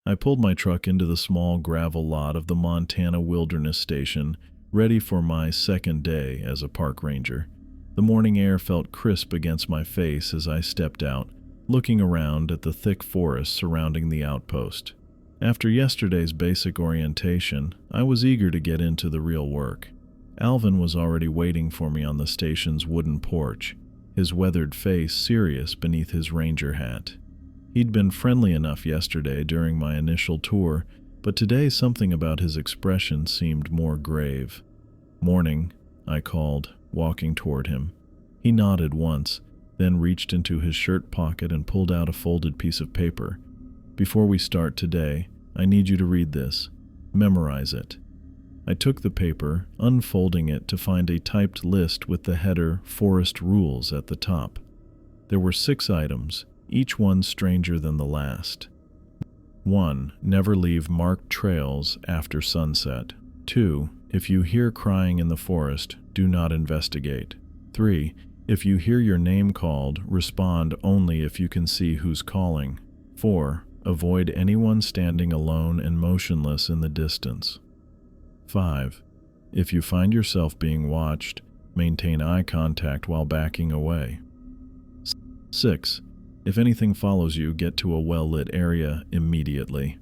I pulled my truck into the small gravel lot of the Montana Wilderness Station, ready for my second day as a park ranger. The morning air felt crisp against my face as I stepped out, looking around at the thick forest surrounding the outpost. After yesterday's basic orientation, I was eager to get into the real work. Alvin was already waiting for me on the station's wooden porch, his weathered face serious beneath his ranger hat. He'd been friendly enough yesterday during my initial tour, but today something about his expression seemed more grave. "Morning," I called, walking toward him. He nodded once, then reached into his shirt pocket and pulled out a folded piece of paper. "Before we start today, I need you to read this. Memorize it." I took the paper, unfolding it to find a typed list with the header "Forest Rules" at the top. There were 6 items, each one stranger than the last. 1. Never leave marked trails after sunset. 2. If you hear crying in the forest, do not investigate. 3. If you hear your name called, respond only if you can see who's calling. 4. Avoid anyone standing alone and motionless in the distance. 5. If you find yourself being watched, maintain eye contact while backing away. 6. If anything follows you, get to a well-lit area immediately.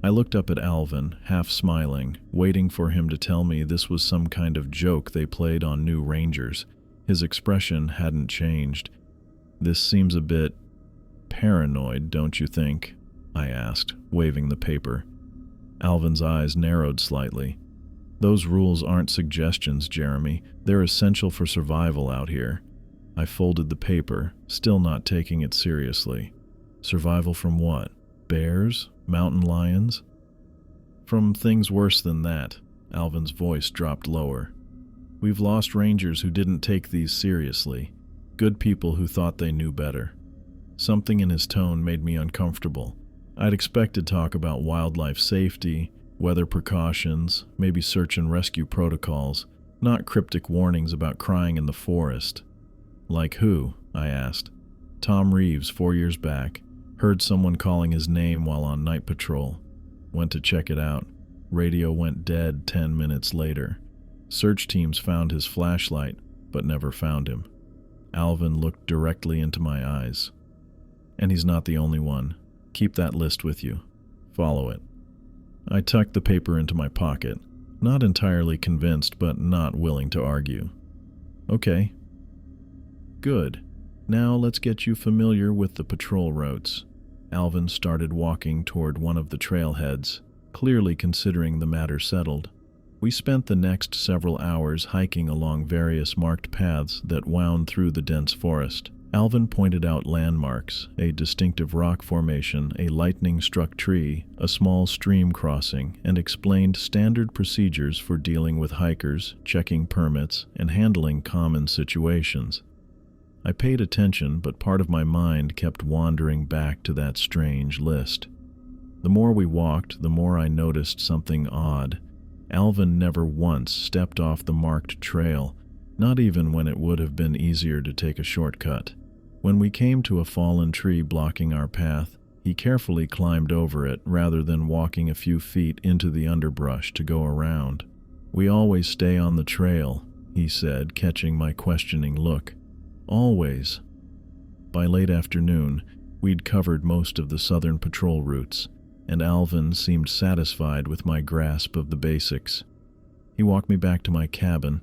I looked up at Alvin, half smiling, waiting for him to tell me this was some kind of joke they played on new rangers. His expression hadn't changed. "This seems a bit paranoid, don't you think?" I asked, waving the paper. Alvin's eyes narrowed slightly. "Those rules aren't suggestions, Jeremy. They're essential for survival out here." I folded the paper, still not taking it seriously. Survival from what? Bears? Mountain lions? "From things worse than that." Alvin's voice dropped lower. "We've lost rangers who didn't take these seriously. Good people who thought they knew better." Something in his tone made me uncomfortable. I'd expected talk about wildlife safety, weather precautions, maybe search and rescue protocols, not cryptic warnings about crying in the forest. "Like who?" I asked. "Tom Reeves, 4 years back. Heard someone calling his name while on night patrol. Went to check it out. Radio went dead 10 minutes later. Search teams found his flashlight, but never found him." Alvin looked directly into my eyes. "And he's not the only one. Keep that list with you. Follow it." I tucked the paper into my pocket, not entirely convinced but not willing to argue. "Okay." "Good. Now let's get you familiar with the patrol routes." Alvin started walking toward one of the trailheads, clearly considering the matter settled. We spent the next several hours hiking along various marked paths that wound through the dense forest. Alvin pointed out landmarks, a distinctive rock formation, a lightning-struck tree, a small stream crossing, and explained standard procedures for dealing with hikers, checking permits, and handling common situations. I paid attention, but part of my mind kept wandering back to that strange list. The more we walked, the more I noticed something odd. Alvin never once stepped off the marked trail, not even when it would have been easier to take a shortcut. When we came to a fallen tree blocking our path, he carefully climbed over it rather than walking a few feet into the underbrush to go around. "We always stay on the trail," he said, catching my questioning look. "Always." By late afternoon, we'd covered most of the southern patrol routes, and Alvin seemed satisfied with my grasp of the basics. He walked me back to my cabin,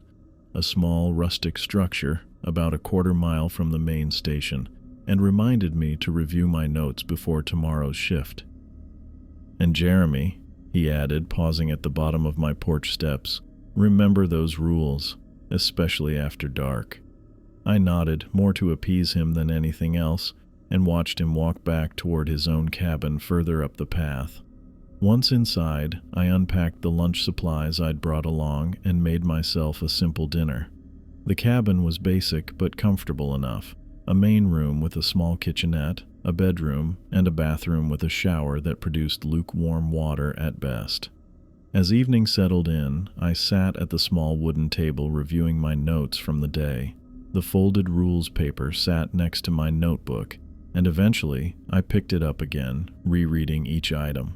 a small rustic structure about a quarter-mile from the main station, and reminded me to review my notes before tomorrow's shift. "And Jeremy," he added, pausing at the bottom of my porch steps, "remember those rules, especially after dark." I nodded, more to appease him than anything else, and watched him walk back toward his own cabin further up the path. Once inside, I unpacked the lunch supplies I'd brought along and made myself a simple dinner. The cabin was basic but comfortable enough: a main room with a small kitchenette, a bedroom, and a bathroom with a shower that produced lukewarm water at best. As evening settled in, I sat at the small wooden table reviewing my notes from the day. The folded rules paper sat next to my notebook, and eventually I picked it up again, rereading each item.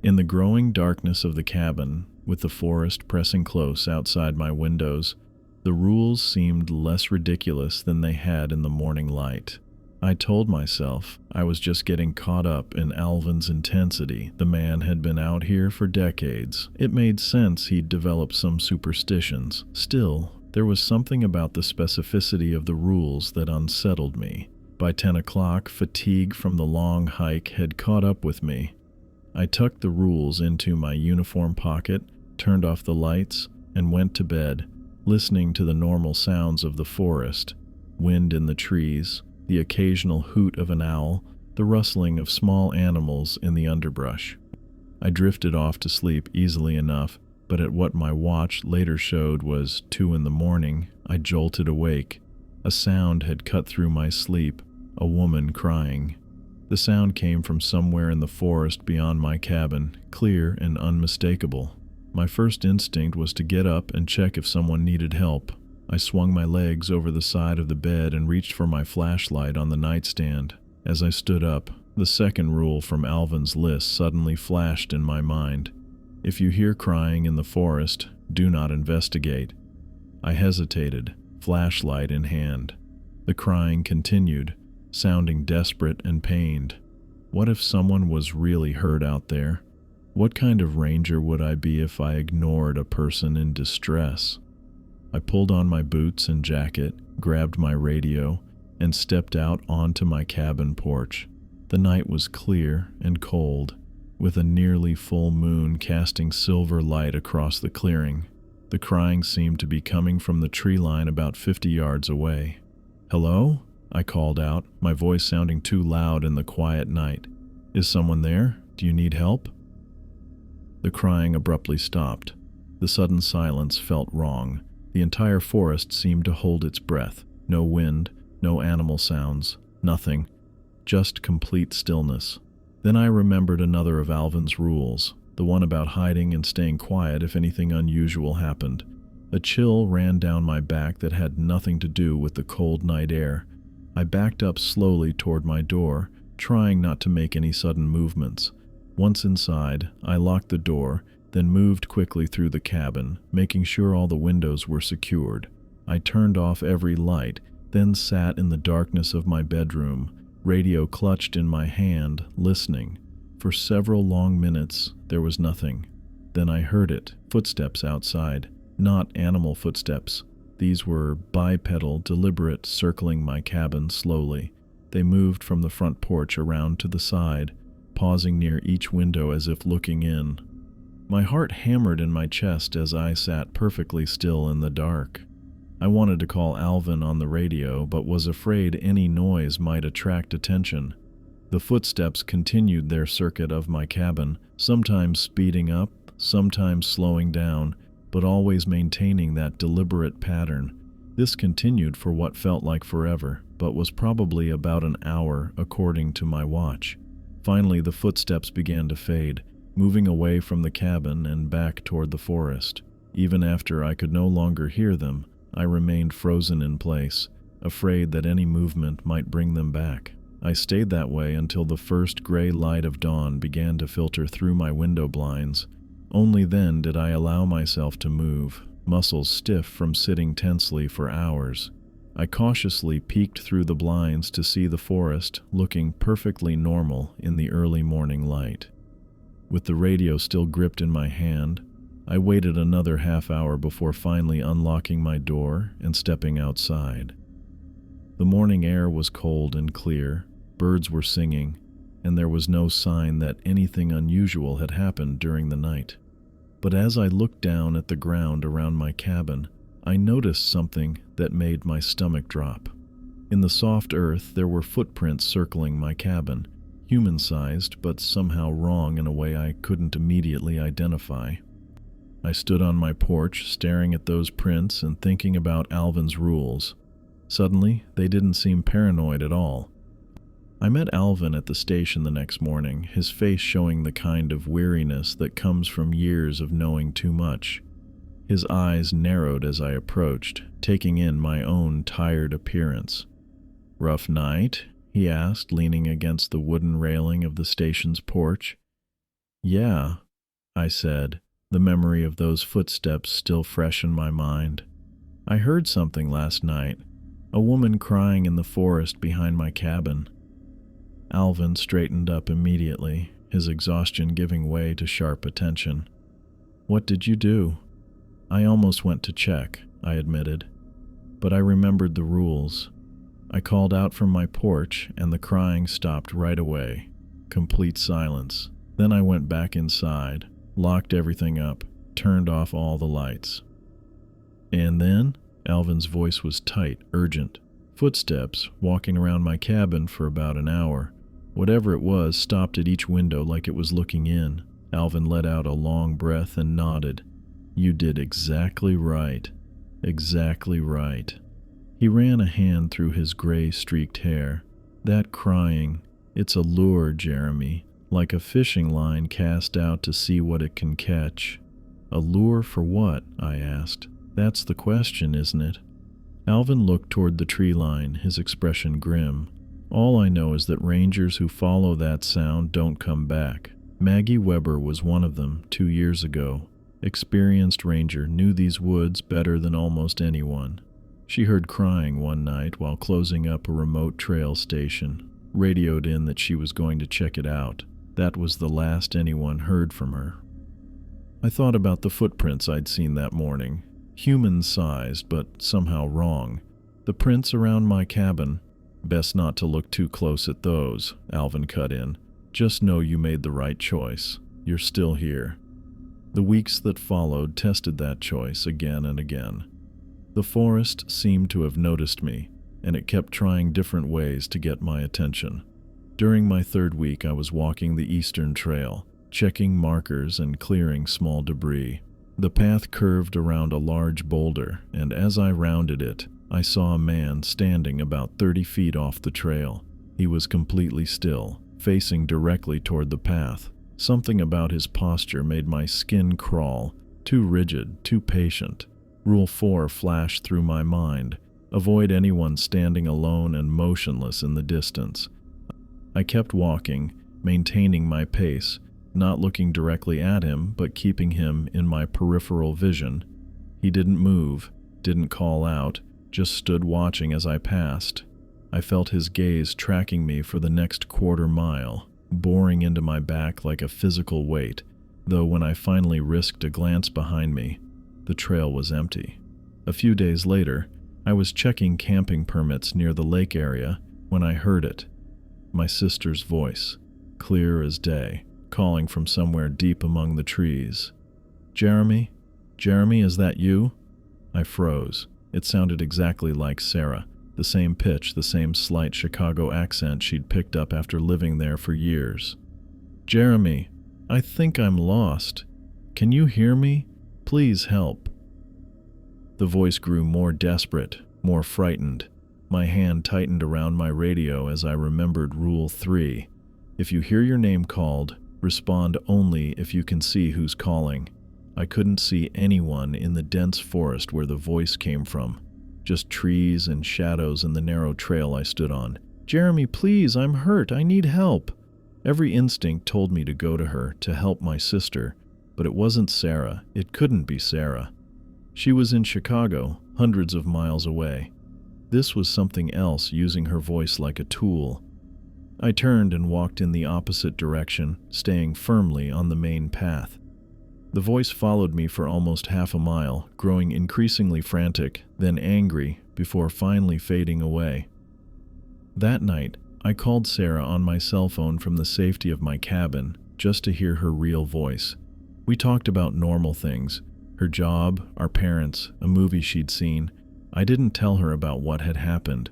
In the growing darkness of the cabin, with the forest pressing close outside my windows, the rules seemed less ridiculous than they had in the morning light. I told myself I was just getting caught up in Alvin's intensity. The man had been out here for decades. It made sense he'd developed some superstitions. Still, there was something about the specificity of the rules that unsettled me. By 10 o'clock, fatigue from the long hike had caught up with me. I tucked the rules into my uniform pocket, turned off the lights, and went to bed, listening to the normal sounds of the forest, wind in the trees, the occasional hoot of an owl, the rustling of small animals in the underbrush. I drifted off to sleep easily enough, but at what my watch later showed was 2 in the morning, I jolted awake. A sound had cut through my sleep, a woman crying. The sound came from somewhere in the forest beyond my cabin, clear and unmistakable. My first instinct was to get up and check if someone needed help. I swung my legs over the side of the bed and reached for my flashlight on the nightstand. As I stood up, the second rule from Alvin's list suddenly flashed in my mind. If you hear crying in the forest, do not investigate. I hesitated, flashlight in hand. The crying continued, sounding desperate and pained. What if someone was really hurt out there? What kind of ranger would I be if I ignored a person in distress? I pulled on my boots and jacket, grabbed my radio, and stepped out onto my cabin porch. The night was clear and cold, with a nearly full moon casting silver light across the clearing. The crying seemed to be coming from the tree line about 50 yards away. "Hello?" I called out, my voice sounding too loud in the quiet night. "Is someone there? Do you need help?" The crying abruptly stopped. The sudden silence felt wrong. The entire forest seemed to hold its breath. No wind, no animal sounds, nothing. Just complete stillness. Then I remembered another of Alvin's rules, the one about hiding and staying quiet if anything unusual happened. A chill ran down my back that had nothing to do with the cold night air. I backed up slowly toward my door, trying not to make any sudden movements. Once inside, I locked the door, then moved quickly through the cabin, making sure all the windows were secured. I turned off every light, then sat in the darkness of my bedroom, radio clutched in my hand, listening. For several long minutes, there was nothing. Then I heard it, footsteps outside. Not animal footsteps. These were bipedal, deliberate, circling my cabin slowly. They moved from the front porch around to the side, pausing near each window as if looking in. My heart hammered in my chest as I sat perfectly still in the dark. I wanted to call Alvin on the radio, but was afraid any noise might attract attention. The footsteps continued their circuit of my cabin, sometimes speeding up, sometimes slowing down, but always maintaining that deliberate pattern. This continued for what felt like forever, but was probably about an hour according to my watch. Finally, the footsteps began to fade, moving away from the cabin and back toward the forest. Even after I could no longer hear them, I remained frozen in place, afraid that any movement might bring them back. I stayed that way until the first gray light of dawn began to filter through my window blinds. Only then did I allow myself to move, muscles stiff from sitting tensely for hours. I cautiously peeked through the blinds to see the forest looking perfectly normal in the early morning light. With the radio still gripped in my hand, I waited another half hour before finally unlocking my door and stepping outside. The morning air was cold and clear, birds were singing, and there was no sign that anything unusual had happened during the night. But as I looked down at the ground around my cabin, I noticed something that made my stomach drop. In the soft earth, there were footprints circling my cabin, human-sized but somehow wrong in a way I couldn't immediately identify. I stood on my porch, staring at those prints and thinking about Alvin's rules. Suddenly, they didn't seem paranoid at all. I met Alvin at the station the next morning, his face showing the kind of weariness that comes from years of knowing too much. His eyes narrowed as I approached, taking in my own tired appearance. "Rough night?" he asked, leaning against the wooden railing of the station's porch. Yeah, I said, the memory of those footsteps still fresh in my mind. I heard something last night, a woman crying in the forest behind my cabin. Alvin straightened up immediately, his exhaustion giving way to sharp attention. What did you do? I almost went to check, I admitted, but I remembered the rules. I called out from my porch and the crying stopped right away. Complete silence. Then I went back inside, locked everything up, turned off all the lights. And then? Alvin's voice was tight, urgent. Footsteps, walking around my cabin for about an hour. Whatever it was stopped at each window like it was looking in. Alvin let out a long breath and nodded. You did exactly right. Exactly right. He ran a hand through his gray-streaked hair. That crying, it's a lure, Jeremy, like a fishing line cast out to see what it can catch. A lure for what? I asked. That's the question, isn't it? Alvin looked toward the tree line, his expression grim. All I know is that rangers who follow that sound don't come back. Maggie Weber was one of them 2 years ago. Experienced ranger, knew these woods better than almost anyone. She heard crying one night while closing up a remote trail station, radioed in that she was going to check it out. That was the last anyone heard from her. I thought about the footprints I'd seen that morning. Human-sized, but somehow wrong. The prints around my cabin. Best not to look too close at those, Alvin cut in. Just know you made the right choice. You're still here. The weeks that followed tested that choice again and again. The forest seemed to have noticed me, and it kept trying different ways to get my attention. During my 3rd week, I was walking the Eastern Trail, checking markers and clearing small debris. The path curved around a large boulder, and as I rounded it, I saw a man standing about 30 feet off the trail. He was completely still, facing directly toward the path. Something about his posture made my skin crawl, too rigid, too patient. Rule 4 flashed through my mind. Avoid anyone standing alone and motionless in the distance. I kept walking, maintaining my pace, not looking directly at him, but keeping him in my peripheral vision. He didn't move, didn't call out, just stood watching as I passed. I felt his gaze tracking me for the next quarter mile, boring into my back like a physical weight, though when I finally risked a glance behind me, the trail was empty. A few days later, I was checking camping permits near the lake area when I heard it. My sister's voice, clear as day, calling from somewhere deep among the trees. Jeremy? Jeremy, is that you? I froze. It sounded exactly like Sarah, the same pitch, the same slight Chicago accent she'd picked up after living there for years. Jeremy, I think I'm lost. Can you hear me? Please help. The voice grew more desperate, more frightened. My hand tightened around my radio as I remembered Rule 3. If you hear your name called, respond only if you can see who's calling. I couldn't see anyone in the dense forest where the voice came from. Just trees and shadows in the narrow trail I stood on. Jeremy, please, I'm hurt. I need help. Every instinct told me to go to her, to help my sister. But it wasn't Sarah. It couldn't be Sarah. She was in Chicago, hundreds of miles away. This was something else, using her voice like a tool. I turned and walked in the opposite direction, staying firmly on the main path. The voice followed me for almost half a mile, growing increasingly frantic, then angry, before finally fading away. That night, I called Sarah on my cell phone from the safety of my cabin, just to hear her real voice. We talked about normal things, her job, our parents, a movie she'd seen. I didn't tell her about what had happened.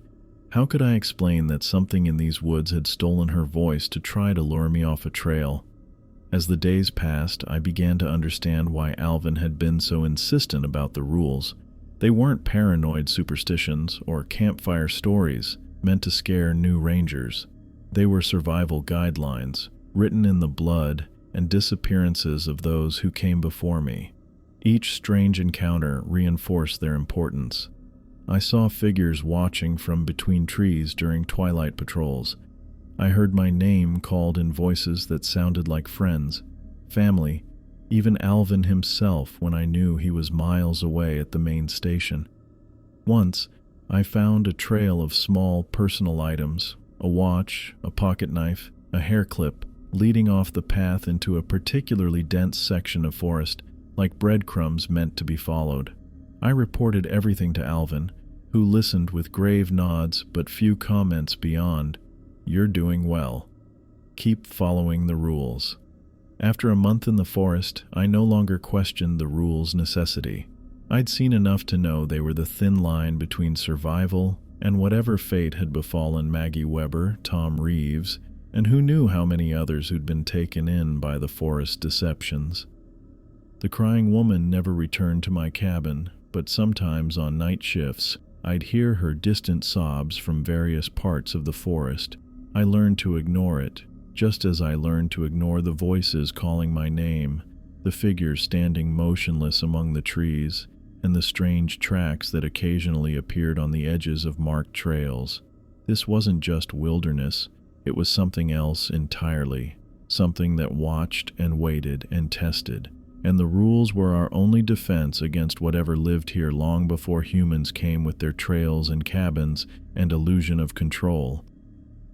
How could I explain that something in these woods had stolen her voice to try to lure me off a trail? As the days passed, I began to understand why Alvin had been so insistent about the rules. They weren't paranoid superstitions or campfire stories meant to scare new rangers. They were survival guidelines, written in the blood and disappearances of those who came before me. Each strange encounter reinforced their importance. I saw figures watching from between trees during twilight patrols. I heard my name called in voices that sounded like friends. family, even Alvin himself when I knew he was miles away at the main station. Once, I found a trail of small personal items, a watch, a pocket knife, a hair clip, leading off the path into a particularly dense section of forest, like breadcrumbs meant to be followed. I reported everything to Alvin, who listened with grave nods but few comments beyond, "You're doing well. Keep following the rules." After a month in the forest, I no longer questioned the rules' necessity. I'd seen enough to know they were the thin line between survival and whatever fate had befallen Maggie Weber, Tom Reeves, and who knew how many others who'd been taken in by the forest deceptions. The crying woman never returned to my cabin, but sometimes on night shifts, I'd hear her distant sobs from various parts of the forest. I learned to ignore it, just as I learned to ignore the voices calling my name, the figures standing motionless among the trees, and the strange tracks that occasionally appeared on the edges of marked trails. This wasn't just wilderness, it was something else entirely, something that watched and waited and tested, and the rules were our only defense against whatever lived here long before humans came with their trails and cabins and illusion of control.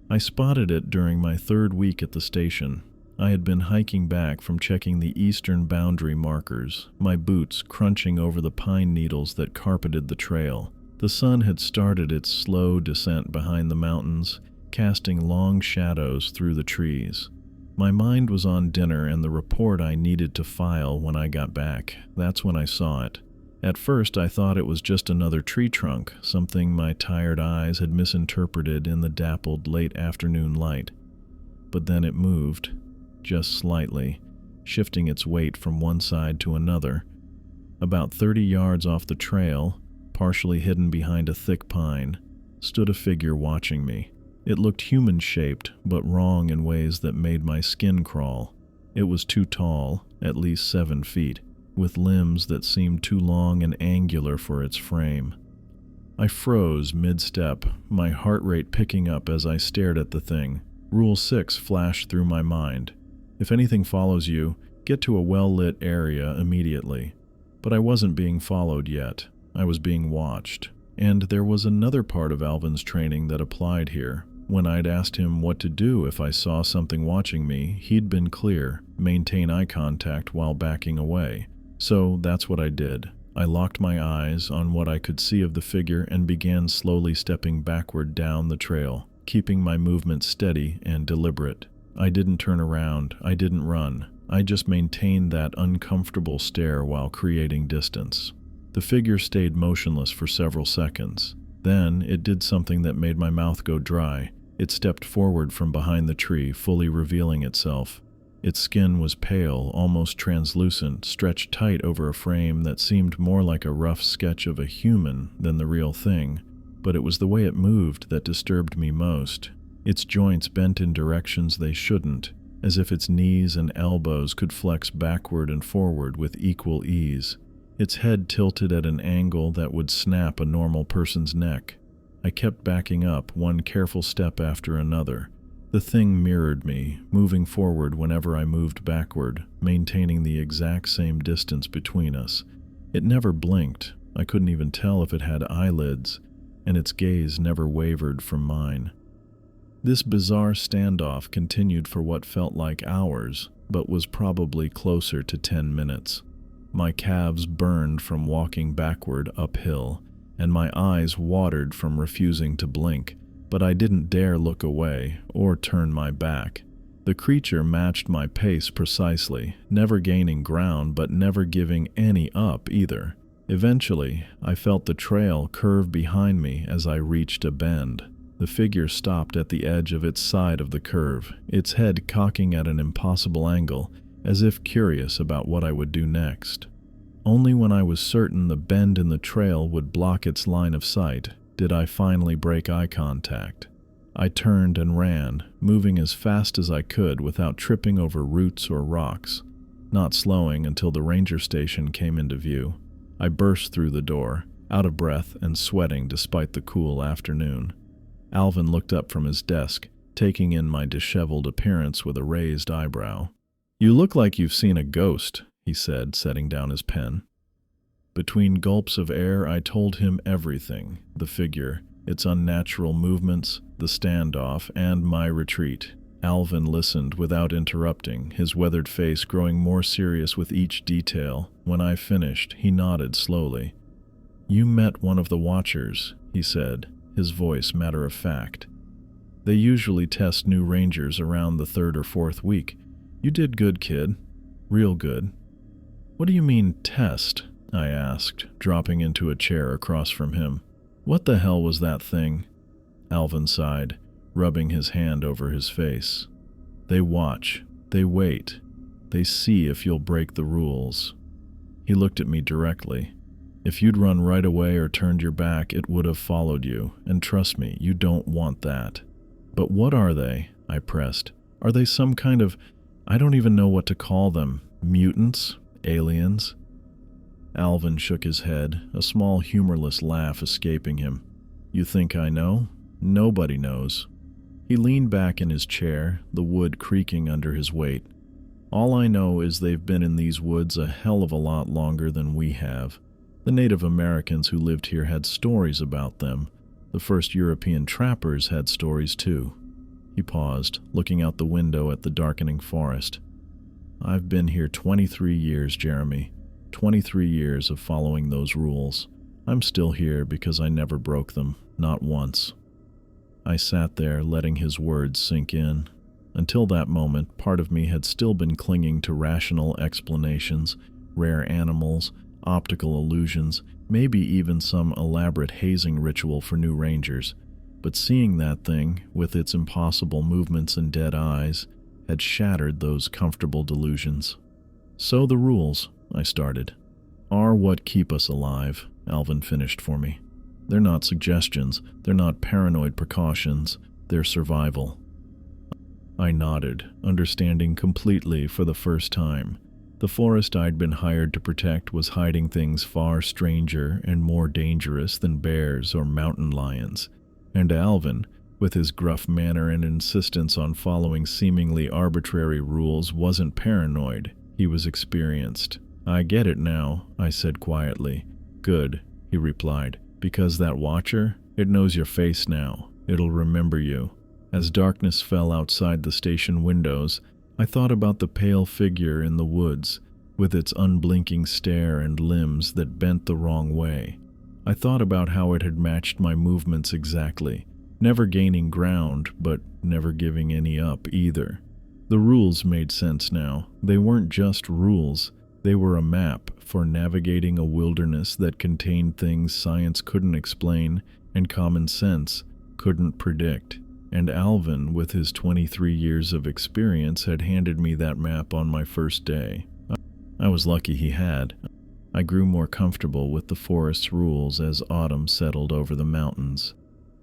I spotted it during my third week at the station. I had been hiking back from checking the eastern boundary markers, my boots crunching over the pine needles that carpeted the trail. The sun had started its slow descent behind the mountains, casting long shadows through the trees. My mind was on dinner and the report I needed to file when I got back. That's when I saw it. At first, I thought it was just another tree trunk, something my tired eyes had misinterpreted in the dappled late afternoon light. But then it moved, just slightly, shifting its weight from one side to another. About 30 yards off the trail, partially hidden behind a thick pine, stood a figure watching me. It looked human-shaped, but wrong in ways that made my skin crawl. It was too tall, at least 7 feet, with limbs that seemed too long and angular for its frame. I froze mid-step, my heart rate picking up as I stared at the thing. Rule 6 flashed through my mind. If anything follows you, get to a well-lit area immediately. But I wasn't being followed yet. I was being watched. And there was another part of Alvin's training that applied here. When I'd asked him what to do if I saw something watching me, he'd been clear, maintain eye contact while backing away. So that's what I did. I locked my eyes on what I could see of the figure and began slowly stepping backward down the trail, keeping my movement steady and deliberate. I didn't turn around, I didn't run. I just maintained that uncomfortable stare while creating distance. The figure stayed motionless for several seconds. Then it did something that made my mouth go dry. It stepped forward from behind the tree, fully revealing itself. Its skin was pale, almost translucent, stretched tight over a frame that seemed more like a rough sketch of a human than the real thing. But it was the way it moved that disturbed me most. Its joints bent in directions they shouldn't, as if its knees and elbows could flex backward and forward with equal ease. Its head tilted at an angle that would snap a normal person's neck. I kept backing up, one careful step after another. The thing mirrored me, moving forward whenever I moved backward, maintaining the exact same distance between us. It never blinked. I couldn't even tell if it had eyelids, and its gaze never wavered from mine. This bizarre standoff continued for what felt like hours, but was probably closer to 10 minutes. My calves burned from walking backward uphill, and my eyes watered from refusing to blink, but I didn't dare look away or turn my back. The creature matched my pace precisely, never gaining ground but never giving any up either. Eventually, I felt the trail curve behind me as I reached a bend. The figure stopped at the edge of its side of the curve, its head cocking at an impossible angle, as if curious about what I would do next. Only when I was certain the bend in the trail would block its line of sight did I finally break eye contact. I turned and ran, moving as fast as I could without tripping over roots or rocks, not slowing until the ranger station came into view. I burst through the door, out of breath and sweating despite the cool afternoon. Alvin looked up from his desk, taking in my disheveled appearance with a raised eyebrow. "You look like you've seen a ghost," he said, setting down his pen. Between gulps of air, I told him everything: the figure, its unnatural movements, the standoff, and my retreat. Alvin listened without interrupting, his weathered face growing more serious with each detail. When I finished, he nodded slowly. "You met one of the Watchers," he said, his voice matter of fact. "They usually test new rangers around the 3rd or 4th week. You did good, kid. Real good." "What do you mean, test?" I asked, dropping into a chair across from him. "What the hell was that thing?" Alvin sighed, rubbing his hand over his face. "They watch. They wait. They see if you'll break the rules." He looked at me directly. "If you'd run right away or turned your back, it would have followed you, and trust me, you don't want that." "But what are they?" I pressed. "Are they some kind of, I don't even know what to call them, mutants? Aliens?" Alvin shook his head, a small humorless laugh escaping him. "You think I know? Nobody knows." He leaned back in his chair, the wood creaking under his weight. "All I know is they've been in these woods a hell of a lot longer than we have. The Native Americans who lived here had stories about them. The first European trappers had stories too." He paused, looking out the window at the darkening forest. "I've been here 23 years, Jeremy. 23 years of following those rules. I'm still here because I never broke them, not once." I sat there, letting his words sink in. Until that moment, part of me had still been clinging to rational explanations, rare animals, optical illusions, maybe even some elaborate hazing ritual for new rangers. But seeing that thing, with its impossible movements and dead eyes, had shattered those comfortable delusions. "So the rules," I started, "are what keep us alive," Alvin finished for me. "They're not suggestions, they're not paranoid precautions, they're survival." I nodded, understanding completely for the first time. The forest I'd been hired to protect was hiding things far stranger and more dangerous than bears or mountain lions. And Alvin, with his gruff manner and insistence on following seemingly arbitrary rules, wasn't paranoid. He was experienced. "I get it now," I said quietly. "Good," he replied. "Because that Watcher, it knows your face now. It'll remember you." As darkness fell outside the station windows, I thought about the pale figure in the woods, with its unblinking stare and limbs that bent the wrong way. I thought about how it had matched my movements exactly, never gaining ground, but never giving any up either. The rules made sense now. They weren't just rules. They were a map for navigating a wilderness that contained things science couldn't explain and common sense couldn't predict. And Alvin, with his 23 years of experience, had handed me that map on my first day. I was lucky he had. I grew more comfortable with the forest's rules as autumn settled over the mountains.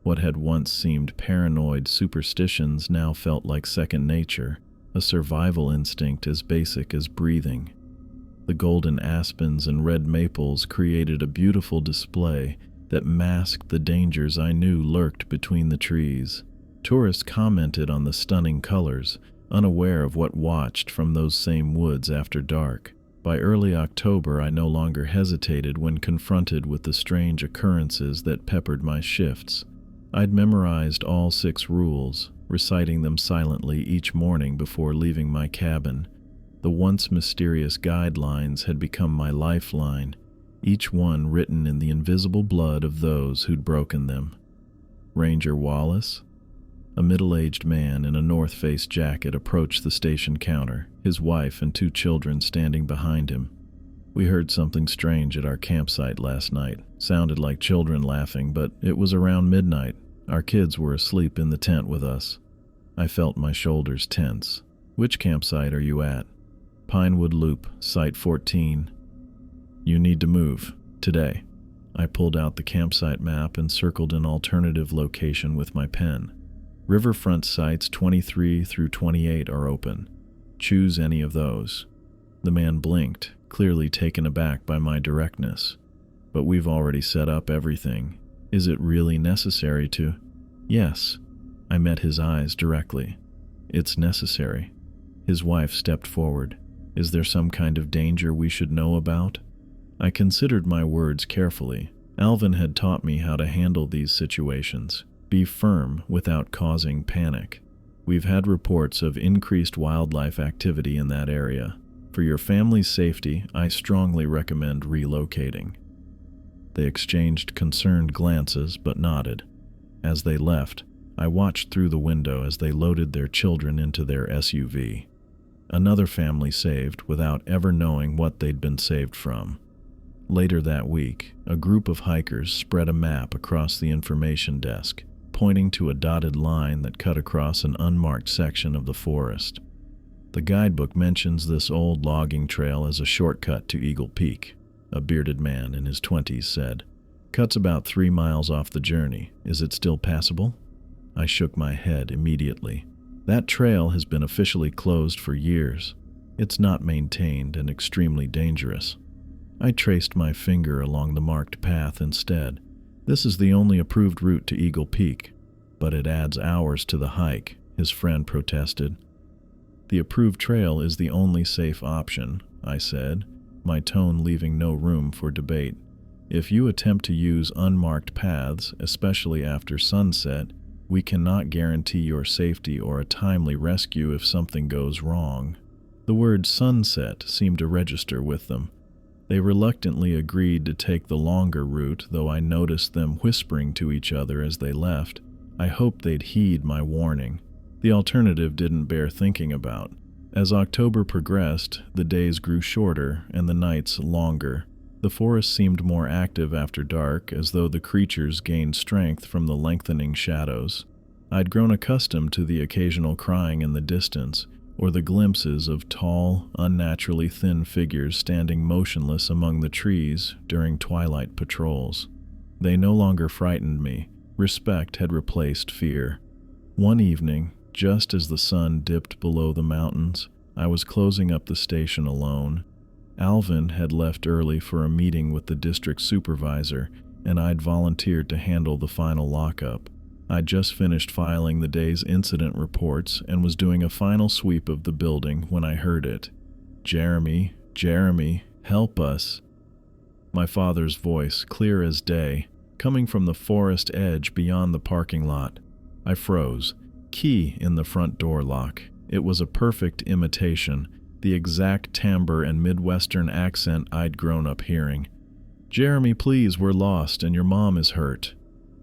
What had once seemed paranoid superstitions now felt like second nature, a survival instinct as basic as breathing. The golden aspens and red maples created a beautiful display that masked the dangers I knew lurked between the trees. Tourists commented on the stunning colors, unaware of what watched from those same woods after dark. By early October, I no longer hesitated when confronted with the strange occurrences that peppered my shifts. I'd memorized all 6 rules, reciting them silently each morning before leaving my cabin. The once mysterious guidelines had become my lifeline, each one written in the invisible blood of those who'd broken them. Ranger Wallace? A middle-aged man in a North Face jacket approached the station counter, his wife and 2 children standing behind him. "We heard something strange at our campsite last night. Sounded like children laughing, but it was around midnight. Our kids were asleep in the tent with us." I felt my shoulders tense. "Which campsite are you at?" "Pinewood Loop, Site 14. You need to move. Today." I pulled out the campsite map and circled an alternative location with my pen. "Riverfront sites 23 through 28 are open. Choose any of those." The man blinked, clearly taken aback by my directness. "But we've already set up everything. Is it really necessary to—" "Yes." I met his eyes directly. "It's necessary." His wife stepped forward. Is there some kind of danger we should know about? I considered my words carefully. Alvin had taught me how to handle these situations. Be firm without causing panic. We've had reports of increased wildlife activity in that area. For your family's safety, I strongly recommend relocating. They exchanged concerned glances but nodded. As they left, I watched through the window as they loaded their children into their SUV. Another family saved without ever knowing what they'd been saved from. Later that week, a group of hikers spread a map across the information desk, pointing to a dotted line that cut across an unmarked section of the forest. The guidebook mentions this old logging trail as a shortcut to Eagle Peak, a bearded man in his 20s said. Cuts about 3 miles off the journey. Is it still passable? I shook my head immediately. That trail has been officially closed for years. It's not maintained and extremely dangerous. I traced my finger along the marked path instead. This is the only approved route to Eagle Peak, but it adds hours to the hike, his friend protested. The approved trail is the only safe option, I said, my tone leaving no room for debate. If you attempt to use unmarked paths, especially after sunset, we cannot guarantee your safety or a timely rescue if something goes wrong. The word sunset seemed to register with them. They reluctantly agreed to take the longer route, though I noticed them whispering to each other as they left. I hoped they'd heed my warning. The alternative didn't bear thinking about. As October progressed, the days grew shorter and the nights longer. The forest seemed more active after dark, as though the creatures gained strength from the lengthening shadows. I'd grown accustomed to the occasional crying in the distance, or the glimpses of tall, unnaturally thin figures standing motionless among the trees during twilight patrols. They no longer frightened me. Respect had replaced fear. One evening, just as the sun dipped below the mountains, I was closing up the station alone. Alvin had left early for a meeting with the district supervisor, and I'd volunteered to handle the final lockup. I'd just finished filing the day's incident reports and was doing a final sweep of the building when I heard it. Jeremy, help us." My father's voice, clear as day, coming from the forest edge beyond the parking lot. I froze. Key in the front door lock. It was a perfect imitation, the exact timbre and Midwestern accent I'd grown up hearing. "Jeremy, please, we're lost and your mom is hurt."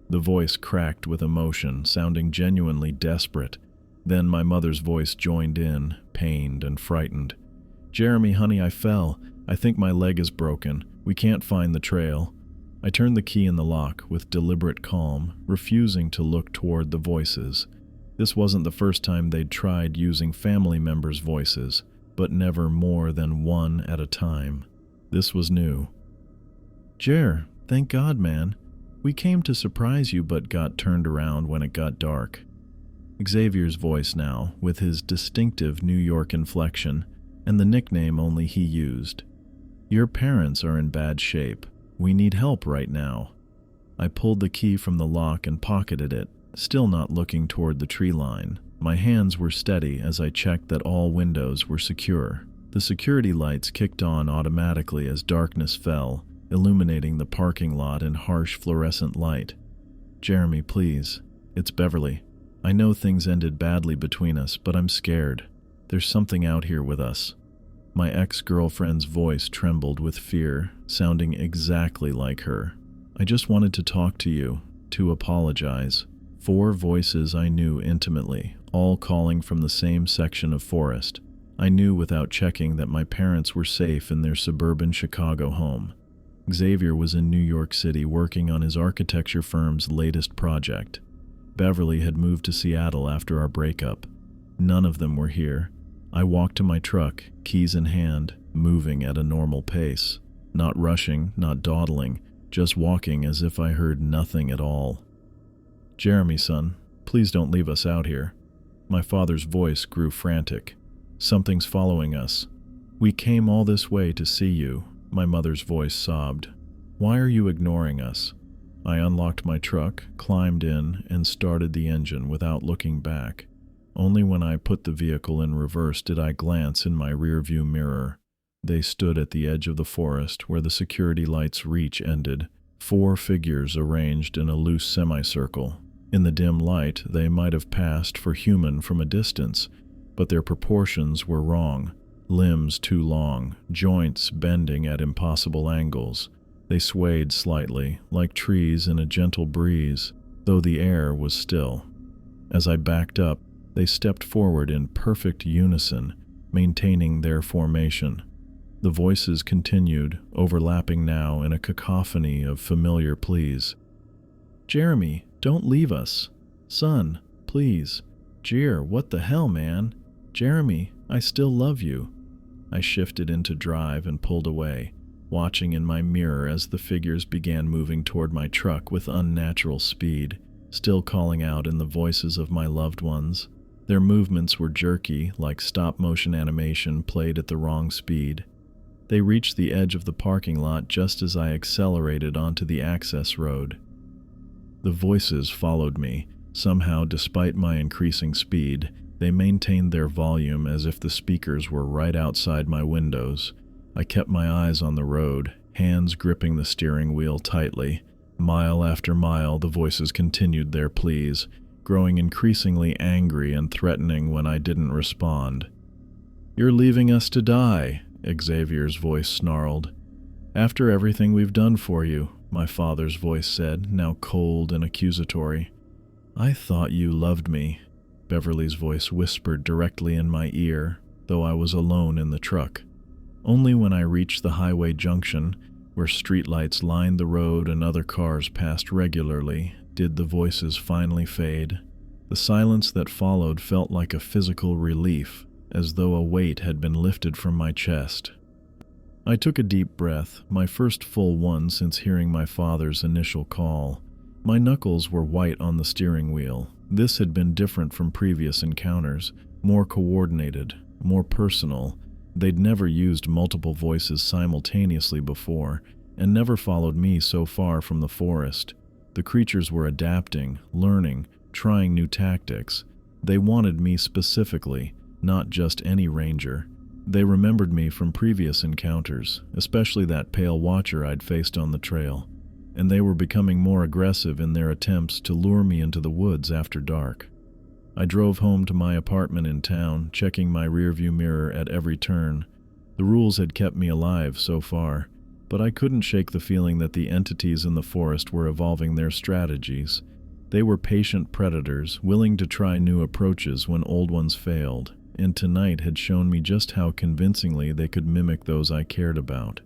The voice cracked with emotion, sounding genuinely desperate. Then my mother's voice joined in, pained and frightened. "Jeremy, honey, I fell. I think my leg is broken. We can't find the trail." I turned the key in the lock with deliberate calm, refusing to look toward the voices. This wasn't the first time they'd tried using family members' voices, but never more than one at a time. This was new. "Jer, thank God, man. We came to surprise you but got turned around when it got dark." Xavier's voice now, with his distinctive New York inflection, and the nickname only he used. "Your parents are in bad shape. We need help right now." I pulled the key from the lock and pocketed it, still not looking toward the tree line. My hands were steady as I checked that all windows were secure. The security lights kicked on automatically as darkness fell, illuminating the parking lot in harsh fluorescent light. "Jeremy, please. It's Beverly. I know things ended badly between us, but I'm scared. There's something out here with us." My ex-girlfriend's voice trembled with fear, sounding exactly like her. "I just wanted to talk to you, to apologize." 4 voices I knew intimately, all calling from the same section of forest. I knew without checking that my parents were safe in their suburban Chicago home. Xavier was in New York City working on his architecture firm's latest project. Beverly had moved to Seattle after our breakup. None of them were here. I walked to my truck, keys in hand, moving at a normal pace. Not rushing, not dawdling, just walking as if I heard nothing at all. "Jeremy, son, please don't leave us out here." My father's voice grew frantic. "Something's following us. We came all this way to see you." My mother's voice sobbed. "Why are you ignoring us?" I unlocked my truck, climbed in, and started the engine without looking back. Only when I put the vehicle in reverse did I glance in my rearview mirror. They stood at the edge of the forest where the security light's reach ended, 4 figures arranged in a loose semicircle. In the dim light, they might have passed for human from a distance, but their proportions were wrong. Limbs too long, joints bending at impossible angles. They swayed slightly, like trees in a gentle breeze, though the air was still. As I backed up, they stepped forward in perfect unison, maintaining their formation. The voices continued, overlapping now in a cacophony of familiar pleas. "Jeremy, don't leave us. Son, please. Jer, what the hell, man? Jeremy, I still love you." I shifted into drive and pulled away, watching in my mirror as the figures began moving toward my truck with unnatural speed, still calling out in the voices of my loved ones. Their movements were jerky, like stop-motion animation played at the wrong speed. They reached the edge of the parking lot just as I accelerated onto the access road. The voices followed me. Somehow, despite my increasing speed, they maintained their volume as if the speakers were right outside my windows. I kept my eyes on the road, hands gripping the steering wheel tightly. Mile after mile, the voices continued their pleas, growing increasingly angry and threatening when I didn't respond. "You're leaving us to die," Xavier's voice snarled. "After everything we've done for you," my father's voice said, now cold and accusatory. "I thought you loved me," Beverly's voice whispered directly in my ear, though I was alone in the truck. Only when I reached the highway junction, where streetlights lined the road and other cars passed regularly, did the voices finally fade. The silence that followed felt like a physical relief, as though a weight had been lifted from my chest. I took a deep breath, my first full one since hearing my father's initial call. My knuckles were white on the steering wheel. This had been different from previous encounters, more coordinated, more personal. They'd never used multiple voices simultaneously before, and never followed me so far from the forest. The creatures were adapting, learning, trying new tactics. They wanted me specifically, not just any ranger. They remembered me from previous encounters, especially that pale watcher I'd faced on the trail, and they were becoming more aggressive in their attempts to lure me into the woods after dark. I drove home to my apartment in town, checking my rearview mirror at every turn. The rules had kept me alive so far, but I couldn't shake the feeling that the entities in the forest were evolving their strategies. They were patient predators, willing to try new approaches when old ones failed, and tonight had shown me just how convincingly they could mimic those I cared about.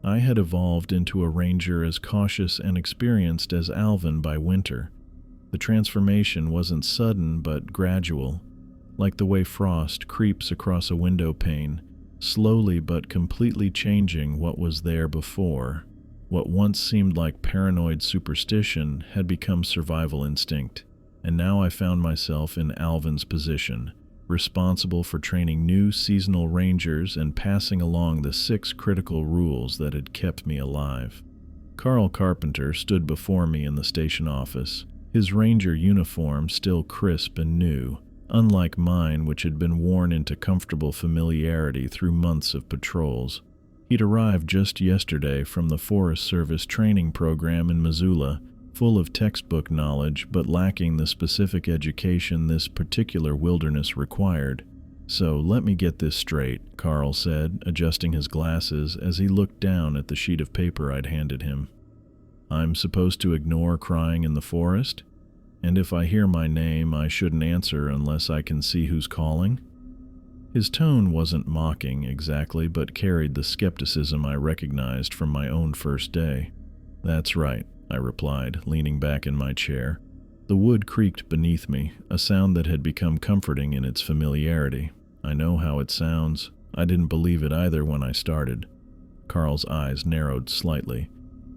I had evolved into a ranger as cautious and experienced as Alvin by winter. The transformation wasn't sudden but gradual, like the way frost creeps across a window pane, slowly but completely changing what was there before. What once seemed like paranoid superstition had become survival instinct, and now I found myself in Alvin's position, responsible for training new seasonal rangers and passing along the 6 critical rules that had kept me alive. Carl Carpenter stood before me in the station office, his ranger uniform still crisp and new, unlike mine which had been worn into comfortable familiarity through months of patrols. He'd arrived just yesterday from the Forest Service training program in Missoula, full of textbook knowledge but lacking the specific education this particular wilderness required. "So let me get this straight," Carl said, adjusting his glasses as he looked down at the sheet of paper I'd handed him. "I'm supposed to ignore crying in the forest? And if I hear my name, I shouldn't answer unless I can see who's calling?" His tone wasn't mocking exactly, but carried the skepticism I recognized from my own first day. "That's right," I replied, leaning back in my chair. The wood creaked beneath me, a sound that had become comforting in its familiarity. "I know how it sounds. I didn't believe it either when I started." Carl's eyes narrowed slightly.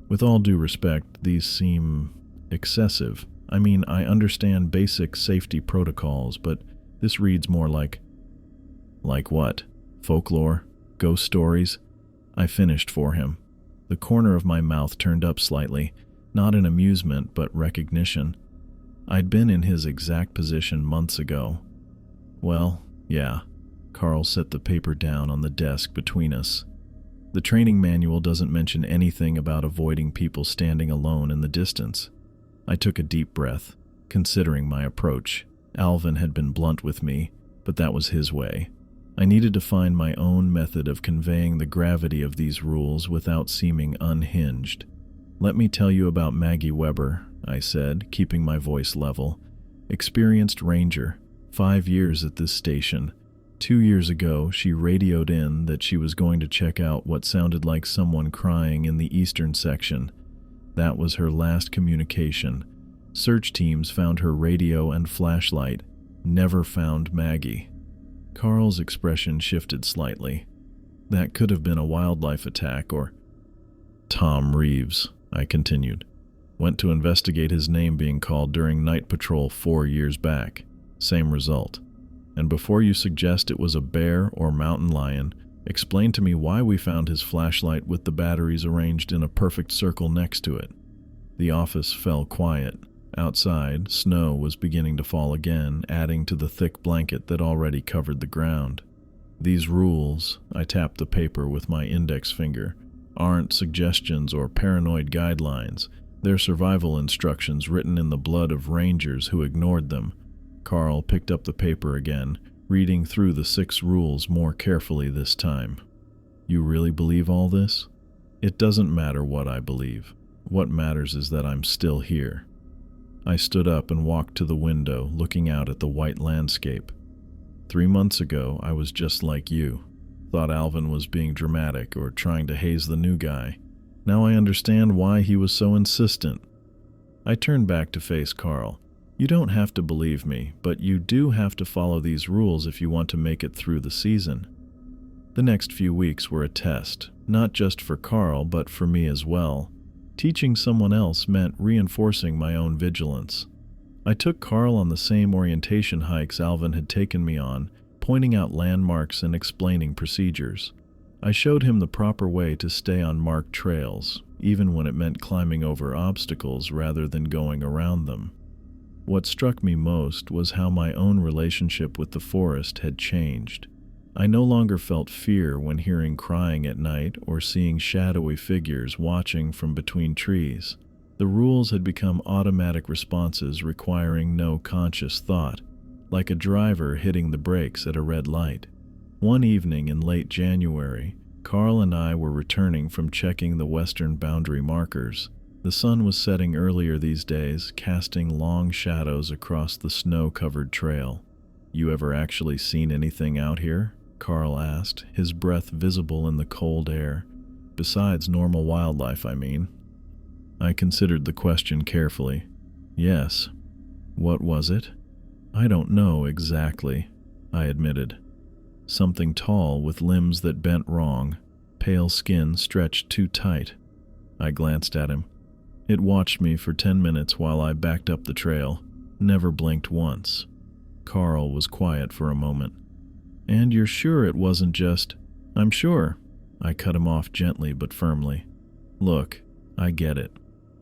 "With all due respect, these seem excessive. I mean, I understand basic safety protocols, but this reads more like..." "Like what? Folklore? Ghost stories?" I finished for him. The corner of my mouth turned up slightly, not in amusement but recognition. I'd been in his exact position months ago. Well, yeah. Carl set the paper down on the desk between us. The training manual doesn't mention anything about avoiding people standing alone in the distance. I took a deep breath, considering my approach. Alvin had been blunt with me, but that was his way. I needed to find my own method of conveying the gravity of these rules without seeming unhinged. "Let me tell you about Maggie Weber," I said, keeping my voice level. "Experienced ranger, 5 years at this station. 2 years ago, she radioed in that she was going to check out what sounded like someone crying in the eastern section. That was her last communication. Search teams found her radio and flashlight, never found Maggie." Carl's expression shifted slightly. "That could have been a wildlife attack or—" "Tom Reeves," I continued. "Went to investigate his name being called during night patrol 4 years back. Same result. And before you suggest it was a bear or mountain lion, explain to me why we found his flashlight with the batteries arranged in a perfect circle next to it." The office fell quiet. Outside, snow was beginning to fall again, adding to the thick blanket that already covered the ground. "These rules," I tapped the paper with my index finger, "aren't suggestions or paranoid guidelines. They're survival instructions written in the blood of rangers who ignored them." Carl picked up the paper again, reading through the 6 rules more carefully this time. "You really believe all this?" "It doesn't matter what I believe. What matters is that I'm still here." I stood up and walked to the window, looking out at the white landscape. 3 months ago, I was just like you. Thought Alvin was being dramatic or trying to haze the new guy. Now I understand why he was so insistent. I turned back to face Carl. "You don't have to believe me, but you do have to follow these rules if you want to make it through the season." The next few weeks were a test, not just for Carl, but for me as well. Teaching someone else meant reinforcing my own vigilance. I took Carl on the same orientation hikes Alvin had taken me on, pointing out landmarks and explaining procedures. I showed him the proper way to stay on marked trails, even when it meant climbing over obstacles rather than going around them. What struck me most was how my own relationship with the forest had changed. I no longer felt fear when hearing crying at night or seeing shadowy figures watching from between trees. The rules had become automatic responses requiring no conscious thought, like a driver hitting the brakes at a red light. One evening in late January, Carl and I were returning from checking the western boundary markers. The sun was setting earlier these days, casting long shadows across the snow-covered trail. "You ever actually seen anything out here?" Carl asked, his breath visible in the cold air. "Besides normal wildlife, I mean." I considered the question carefully. "Yes." "What was it?" "I don't know exactly," I admitted. "Something tall with limbs that bent wrong, pale skin stretched too tight." I glanced at him. It watched me for 10 minutes while I backed up the trail, never blinked once. Carl was quiet for a moment. "And you're sure it wasn't just—" "I'm sure." I cut him off gently but firmly. "Look, I get it.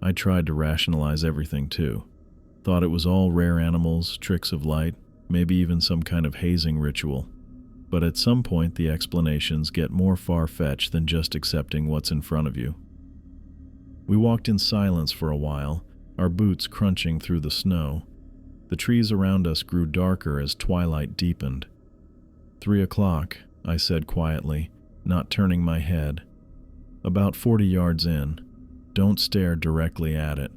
I tried to rationalize everything too. Thought it was all rare animals, tricks of light, maybe even some kind of hazing ritual. But at some point the explanations get more far-fetched than just accepting what's in front of you." We walked in silence for a while, our boots crunching through the snow. The trees around us grew darker as twilight deepened. 3 o'clock, I said quietly, not turning my head. "About 40 yards in. Don't stare directly at it."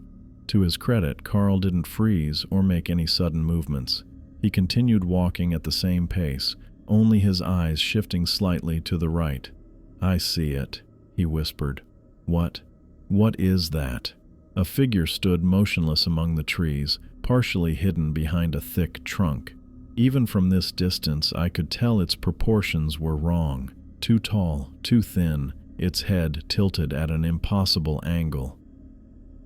To his credit, Carl didn't freeze or make any sudden movements. He continued walking at the same pace, only his eyes shifting slightly to the right. "I see it," he whispered. "What? What is that?" A figure stood motionless among the trees, partially hidden behind a thick trunk. Even from this distance, I could tell its proportions were wrong. Too tall, too thin, its head tilted at an impossible angle.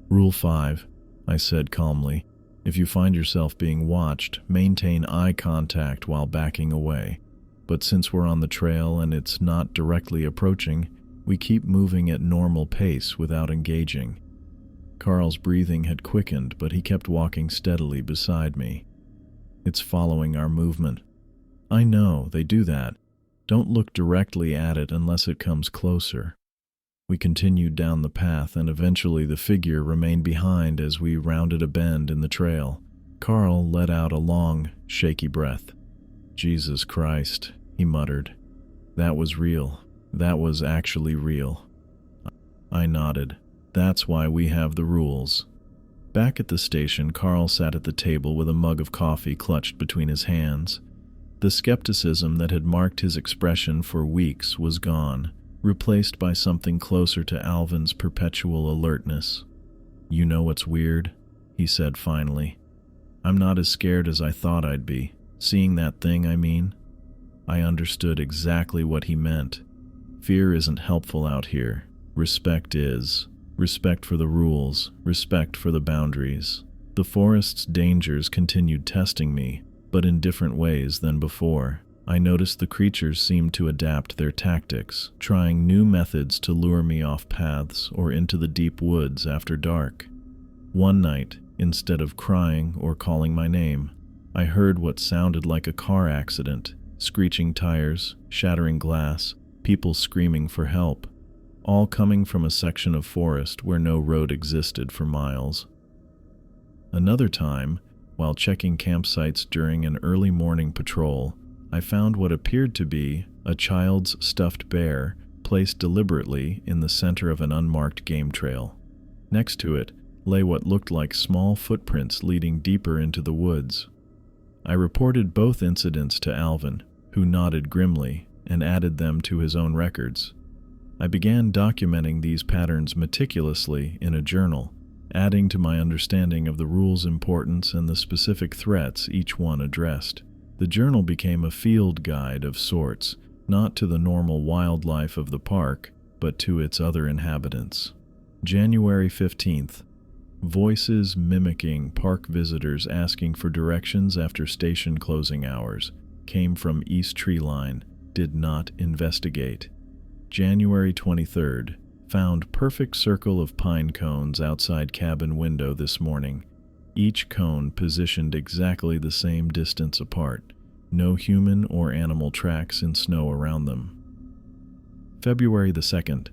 "Rule 5, I said calmly. "If you find yourself being watched, maintain eye contact while backing away. But since we're on the trail and it's not directly approaching, we keep moving at normal pace without engaging." Carl's breathing had quickened, but he kept walking steadily beside me. "It's following our movement." I know, they do that. Don't look directly at it unless it comes closer. We continued down the path, and eventually the figure remained behind as we rounded a bend in the trail. Carl let out a long, shaky breath. Jesus Christ, he muttered. That was real. That was actually real. I nodded. That's why we have the rules. Back at the station, Carl sat at the table with a mug of coffee clutched between his hands. The skepticism that had marked his expression for weeks was gone, replaced by something closer to Alvin's perpetual alertness. You know what's weird? He said finally. I'm not as scared as I thought I'd be. Seeing that thing, I mean. I understood exactly what he meant. Fear isn't helpful out here. Respect is. Respect for the rules, respect for the boundaries. The forest's dangers continued testing me, but in different ways than before. I noticed the creatures seemed to adapt their tactics, trying new methods to lure me off paths or into the deep woods after dark. One night, instead of crying or calling my name, I heard what sounded like a car accident, screeching tires, shattering glass, people screaming for help, all coming from a section of forest where no road existed for miles. Another time, while checking campsites during an early morning patrol, I found what appeared to be a child's stuffed bear placed deliberately in the center of an unmarked game trail. Next to it lay what looked like small footprints leading deeper into the woods. I reported both incidents to Alvin, who nodded grimly and added them to his own records. I began documenting these patterns meticulously in a journal, adding to my understanding of the rules' importance and the specific threats each one addressed. The journal became a field guide of sorts, not to the normal wildlife of the park, but to its other inhabitants. January 15th. Voices mimicking park visitors asking for directions after station closing hours came from East Tree Line. Did not investigate. January 23rd. Found perfect circle of pine cones outside cabin window this morning. Each cone positioned exactly the same distance apart. No human or animal tracks in snow around them. February the 2nd.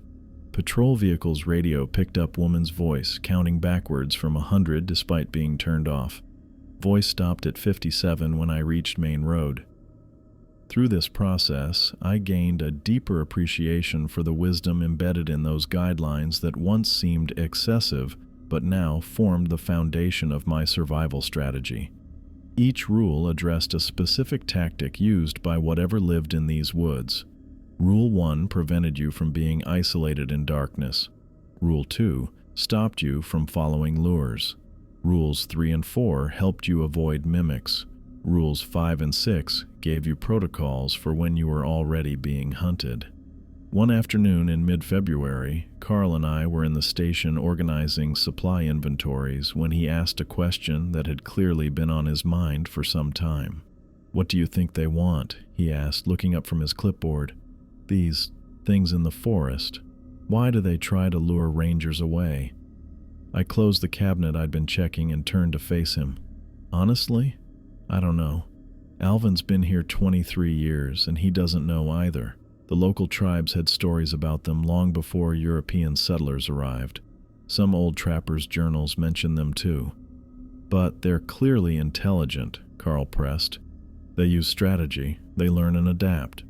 Patrol vehicle's radio picked up woman's voice, counting backwards from 100 despite being turned off. Voice stopped at 57 when I reached main road. Through this process, I gained a deeper appreciation for the wisdom embedded in those guidelines that once seemed excessive, but now formed the foundation of my survival strategy. Each rule addressed a specific tactic used by whatever lived in these woods. Rule 1 prevented you from being isolated in darkness. Rule 2 stopped you from following lures. Rules 3 and 4 helped you avoid mimics. Rules 5 and 6 gave you protocols for when you were already being hunted. One afternoon in mid-February, Carl and I were in the station organizing supply inventories when he asked a question that had clearly been on his mind for some time. "What do you think they want?" he asked, looking up from his clipboard. "These things in the forest. Why do they try to lure rangers away?" I closed the cabinet I'd been checking and turned to face him. "Honestly, I don't know. Alvin's been here 23 years, and he doesn't know either. The local tribes had stories about them long before European settlers arrived. Some old trappers' journals mention them too. But they're clearly intelligent," Carl pressed. "They use strategy, they learn and adapt."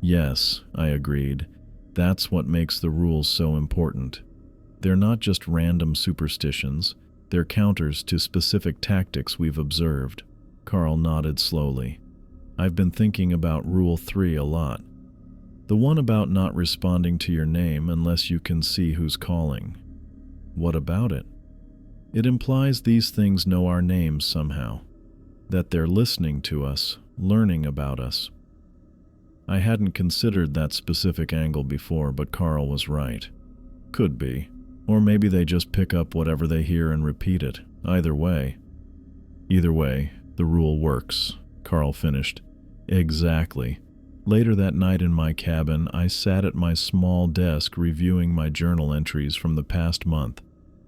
"Yes," I agreed. "That's what makes the rules so important. They're not just random superstitions, they're counters to specific tactics we've observed." Carl nodded slowly. "I've been thinking about Rule 3 a lot. The one about not responding to your name unless you can see who's calling." "What about it?" "It implies these things know our names somehow, that they're listening to us, learning about us." I hadn't considered that specific angle before, but Carl was right. Could be. Or maybe they just pick up whatever they hear and repeat it. Either way, the rule works, Carl finished. Exactly. Later that night in my cabin, I sat at my small desk reviewing my journal entries from the past month.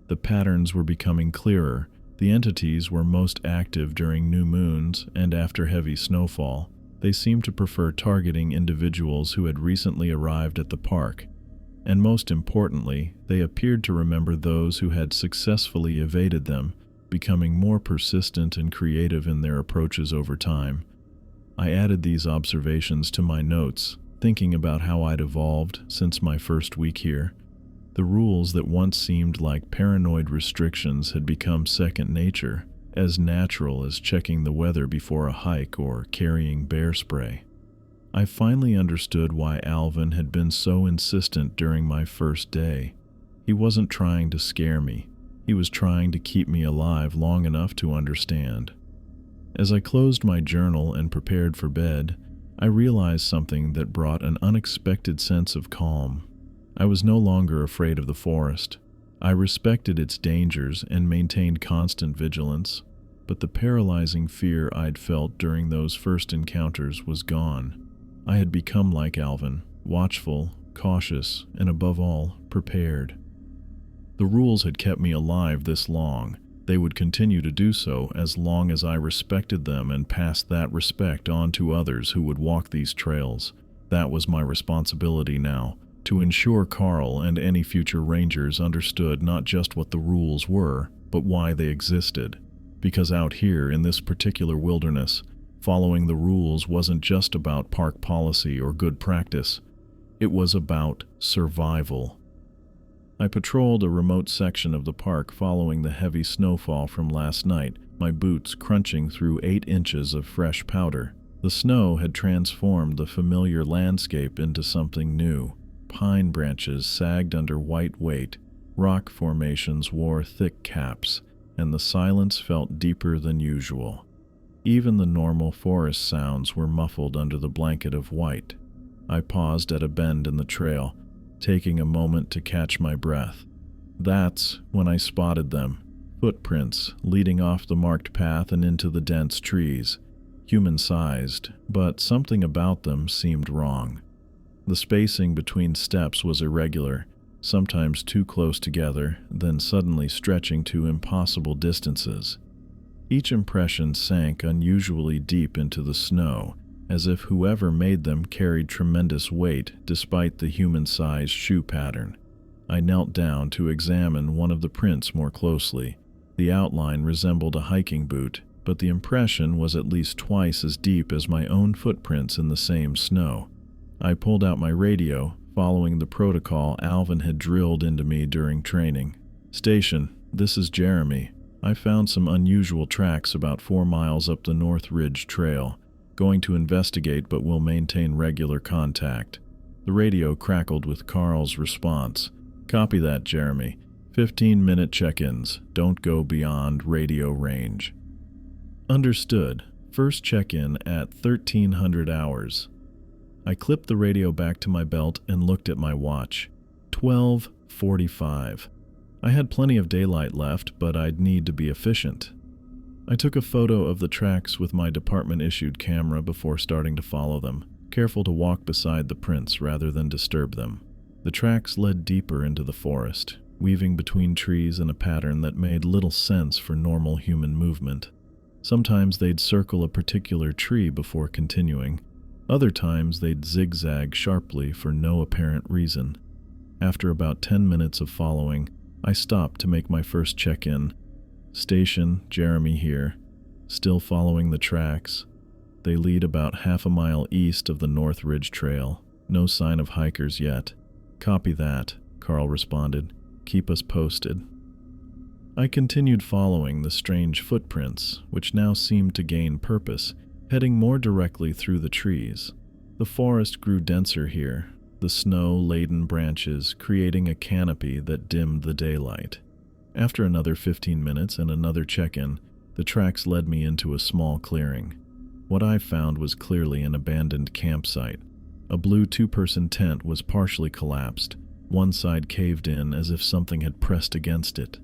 The patterns were becoming clearer. The entities were most active during new moons and after heavy snowfall. They seemed to prefer targeting individuals who had recently arrived at the park, and most importantly, they appeared to remember those who had successfully evaded them, becoming more persistent and creative in their approaches over time. I added these observations to my notes, thinking about how I'd evolved since my first week here. The rules that once seemed like paranoid restrictions had become second nature, as natural as checking the weather before a hike or carrying bear spray. I finally understood why Alvin had been so insistent during my first day. He wasn't trying to scare me. He was trying to keep me alive long enough to understand. As I closed my journal and prepared for bed, I realized something that brought an unexpected sense of calm. I was no longer afraid of the forest. I respected its dangers and maintained constant vigilance, but the paralyzing fear I'd felt during those first encounters was gone. I had become like Alvin, watchful, cautious, and above all, prepared. The rules had kept me alive this long. They would continue to do so as long as I respected them and passed that respect on to others who would walk these trails. That was my responsibility now, to ensure Carl and any future rangers understood not just what the rules were, but why they existed. Because out here in this particular wilderness, following the rules wasn't just about park policy or good practice. It was about survival. I patrolled a remote section of the park following the heavy snowfall from last night, my boots crunching through 8 inches of fresh powder. The snow had transformed the familiar landscape into something new. Pine branches sagged under white weight, rock formations wore thick caps, and the silence felt deeper than usual. Even the normal forest sounds were muffled under the blanket of white. I paused at a bend in the trail, taking a moment to catch my breath. That's when I spotted them, footprints leading off the marked path and into the dense trees. Human-sized, but something about them seemed wrong. The spacing between steps was irregular, sometimes too close together, then suddenly stretching to impossible distances. Each impression sank unusually deep into the snow, as if whoever made them carried tremendous weight despite the human-sized shoe pattern. I knelt down to examine one of the prints more closely. The outline resembled a hiking boot, but the impression was at least twice as deep as my own footprints in the same snow. I pulled out my radio, following the protocol Alvin had drilled into me during training. "Station, this is Jeremy. I found some unusual tracks about 4 miles up the North Ridge Trail. Going to investigate, but will maintain regular contact." The radio crackled with Carl's response. "Copy that, Jeremy. 15-minute check-ins. Don't go beyond radio range." Understood. First check-in at 1300 hours. I clipped the radio back to my belt and looked at my watch. 12:45. I had plenty of daylight left, but I'd need to be efficient. I took a photo of the tracks with my department-issued camera before starting to follow them, careful to walk beside the prints rather than disturb them. The tracks led deeper into the forest, weaving between trees in a pattern that made little sense for normal human movement. Sometimes they'd circle a particular tree before continuing. Other times they'd zigzag sharply for no apparent reason. After about 10 minutes of following, I stopped to make my first check-in. "Station, Jeremy here. Still following the tracks. They lead about half a mile east of the North Ridge Trail. No sign of hikers yet." "Copy that," Carl responded. "Keep us posted." I continued following the strange footprints, which now seemed to gain purpose, heading more directly through the trees. The forest grew denser here, the snow-laden branches creating a canopy that dimmed the daylight. After another 15 minutes and another check-in, the tracks led me into a small clearing. What I found was clearly an abandoned campsite. A blue 2-person tent was partially collapsed, one side caved in as if something had pressed against it.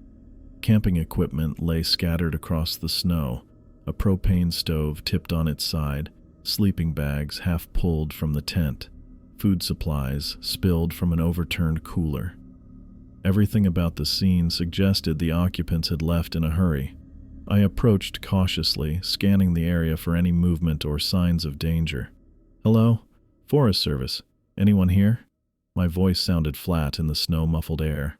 Camping equipment lay scattered across the snow, a propane stove tipped on its side, sleeping bags half pulled from the tent, food supplies spilled from an overturned cooler. Everything about the scene suggested the occupants had left in a hurry. I approached cautiously, scanning the area for any movement or signs of danger. "Hello? Forest Service. Anyone here?" My voice sounded flat in the snow-muffled air.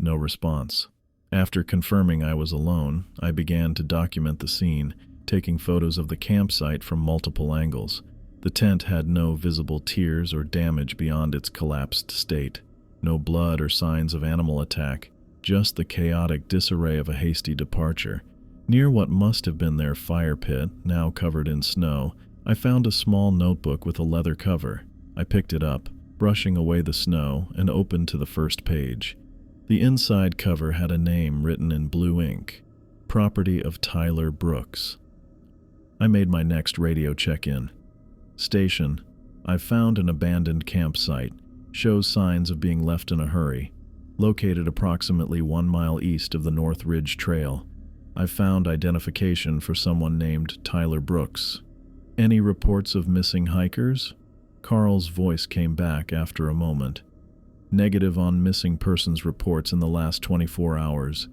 No response. After confirming I was alone, I began to document the scene, taking photos of the campsite from multiple angles. The tent had no visible tears or damage beyond its collapsed state. No blood or signs of animal attack, just the chaotic disarray of a hasty departure. Near what must have been their fire pit, now covered in snow, I found a small notebook with a leather cover. I picked it up, brushing away the snow, and opened to the first page. The inside cover had a name written in blue ink, "Property of Tyler Brooks." I made my next radio check-in. "Station, I've found an abandoned campsite. Shows signs of being left in a hurry. Located approximately 1 mile east of the North Ridge Trail. I've found identification for someone named Tyler Brooks. Any reports of missing hikers?" Carl's voice came back after a moment. "Negative on missing persons reports in the last 24 hours.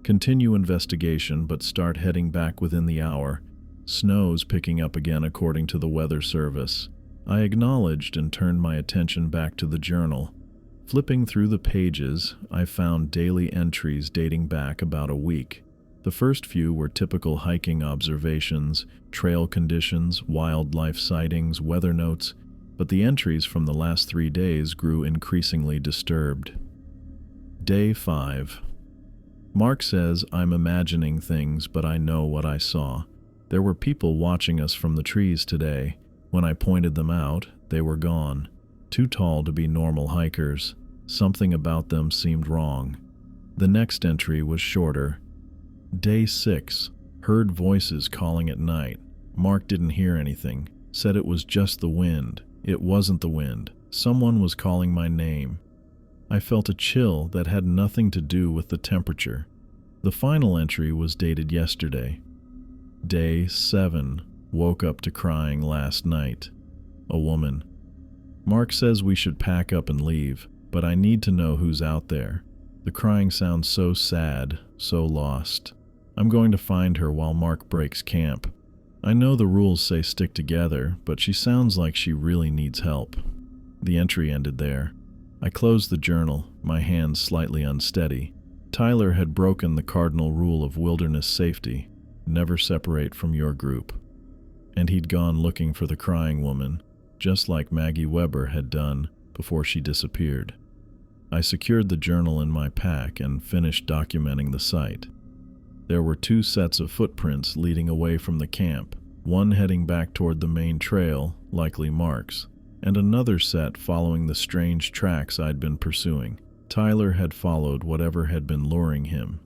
Continue investigation, but start heading back within the hour. Snow's picking up again according to the Weather Service." I acknowledged and turned my attention back to the journal. Flipping through the pages, I found daily entries dating back about a week. The first few were typical hiking observations, trail conditions, wildlife sightings, weather notes, but the entries from the last 3 days grew increasingly disturbed. Day 5. Mark says I'm imagining things, but I know what I saw. There were people watching us from the trees today. When I pointed them out, they were gone. Too tall to be normal hikers. Something about them seemed wrong. The next entry was shorter. Day 6. Heard voices calling at night. Mark didn't hear anything. Said it was just the wind. It wasn't the wind. Someone was calling my name. I felt a chill that had nothing to do with the temperature. The final entry was dated yesterday. Day 7. Woke up to crying last night. A woman. Mark says we should pack up and leave, but I need to know who's out there. The crying sounds so sad, so lost. I'm going to find her while Mark breaks camp. I know the rules say stick together, but she sounds like she really needs help. The entry ended there. I closed the journal, my hands slightly unsteady. Tyler had broken the cardinal rule of wilderness safety: never separate from your group. And he'd gone looking for the crying woman, just like Maggie Weber had done before she disappeared. I secured the journal in my pack and finished documenting the site. There were 2 sets of footprints leading away from the camp, one heading back toward the main trail, likely Mark's, and another set following the strange tracks I'd been pursuing. Tyler had followed whatever had been luring him.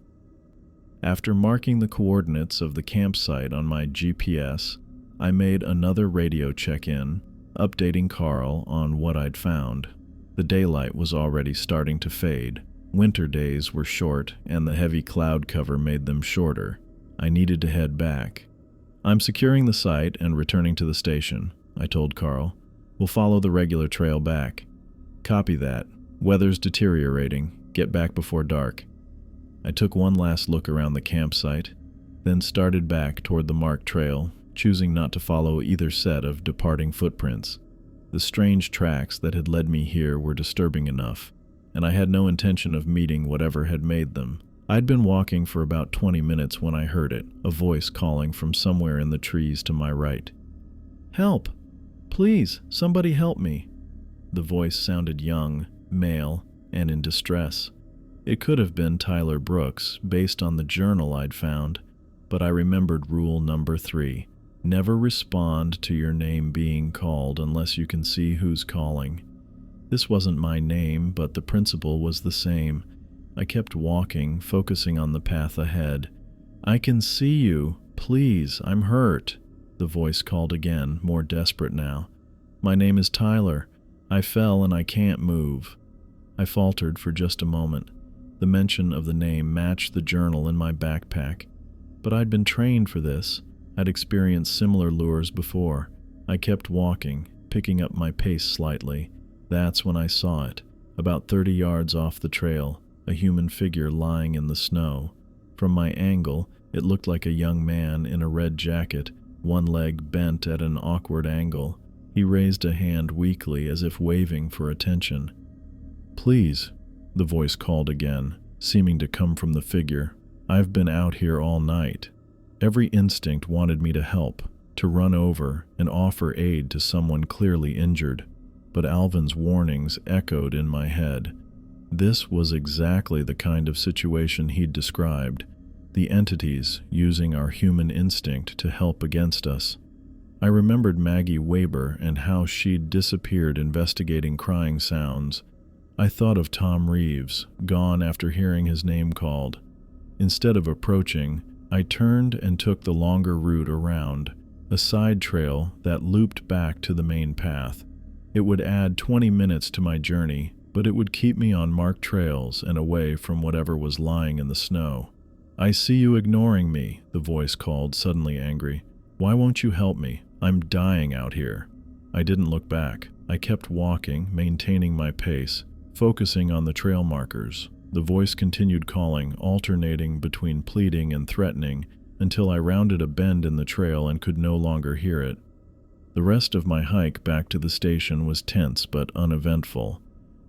After marking the coordinates of the campsite on my GPS, I made another radio check-in, updating Carl on what I'd found. The daylight was already starting to fade. Winter days were short, and the heavy cloud cover made them shorter. I needed to head back. "I'm securing the site and returning to the station," I told Carl. "We'll follow the regular trail back." "Copy that. Weather's deteriorating. Get back before dark." I took one last look around the campsite, then started back toward the marked trail, choosing not to follow either set of departing footprints. The strange tracks that had led me here were disturbing enough, and I had no intention of meeting whatever had made them. I'd been walking for about 20 minutes when I heard it, a voice calling from somewhere in the trees to my right. "Help! Please, somebody help me!" The voice sounded young, male, and in distress. It could have been Tyler Brooks, based on the journal I'd found, but I remembered rule number 3. Never respond to your name being called unless you can see who's calling. This wasn't my name, but the principle was the same. I kept walking, focusing on the path ahead. "I can see you. Please, I'm hurt," the voice called again, more desperate now. "My name is Tyler. I fell and I can't move." I faltered for just a moment. The mention of the name matched the journal in my backpack. But I'd been trained for this. I'd experienced similar lures before. I kept walking, picking up my pace slightly. That's when I saw it, about 30 yards off the trail, a human figure lying in the snow. From my angle, It looked like a young man in a red jacket, one leg bent at an awkward angle. He raised a hand weakly as if waving for attention. "Please," the voice called again, seeming to come from the figure. "I've been out here all night." Every instinct wanted me to help, to run over and offer aid to someone clearly injured, but Alvin's warnings echoed in my head. This was exactly the kind of situation he'd described, the entities using our human instinct to help against us. I remembered Maggie Weber and how she'd disappeared investigating crying sounds. I thought of Tom Reeves, gone after hearing his name called. Instead of approaching, I turned and took the longer route around, a side trail that looped back to the main path. It would add 20 minutes to my journey, but it would keep me on marked trails and away from whatever was lying in the snow. "I see you ignoring me," the voice called, suddenly angry. "Why won't you help me? I'm dying out here." I didn't look back. I kept walking, maintaining my pace, focusing on the trail markers. The voice continued calling, alternating between pleading and threatening, until I rounded a bend in the trail and could no longer hear it. The rest of my hike back to the station was tense but uneventful.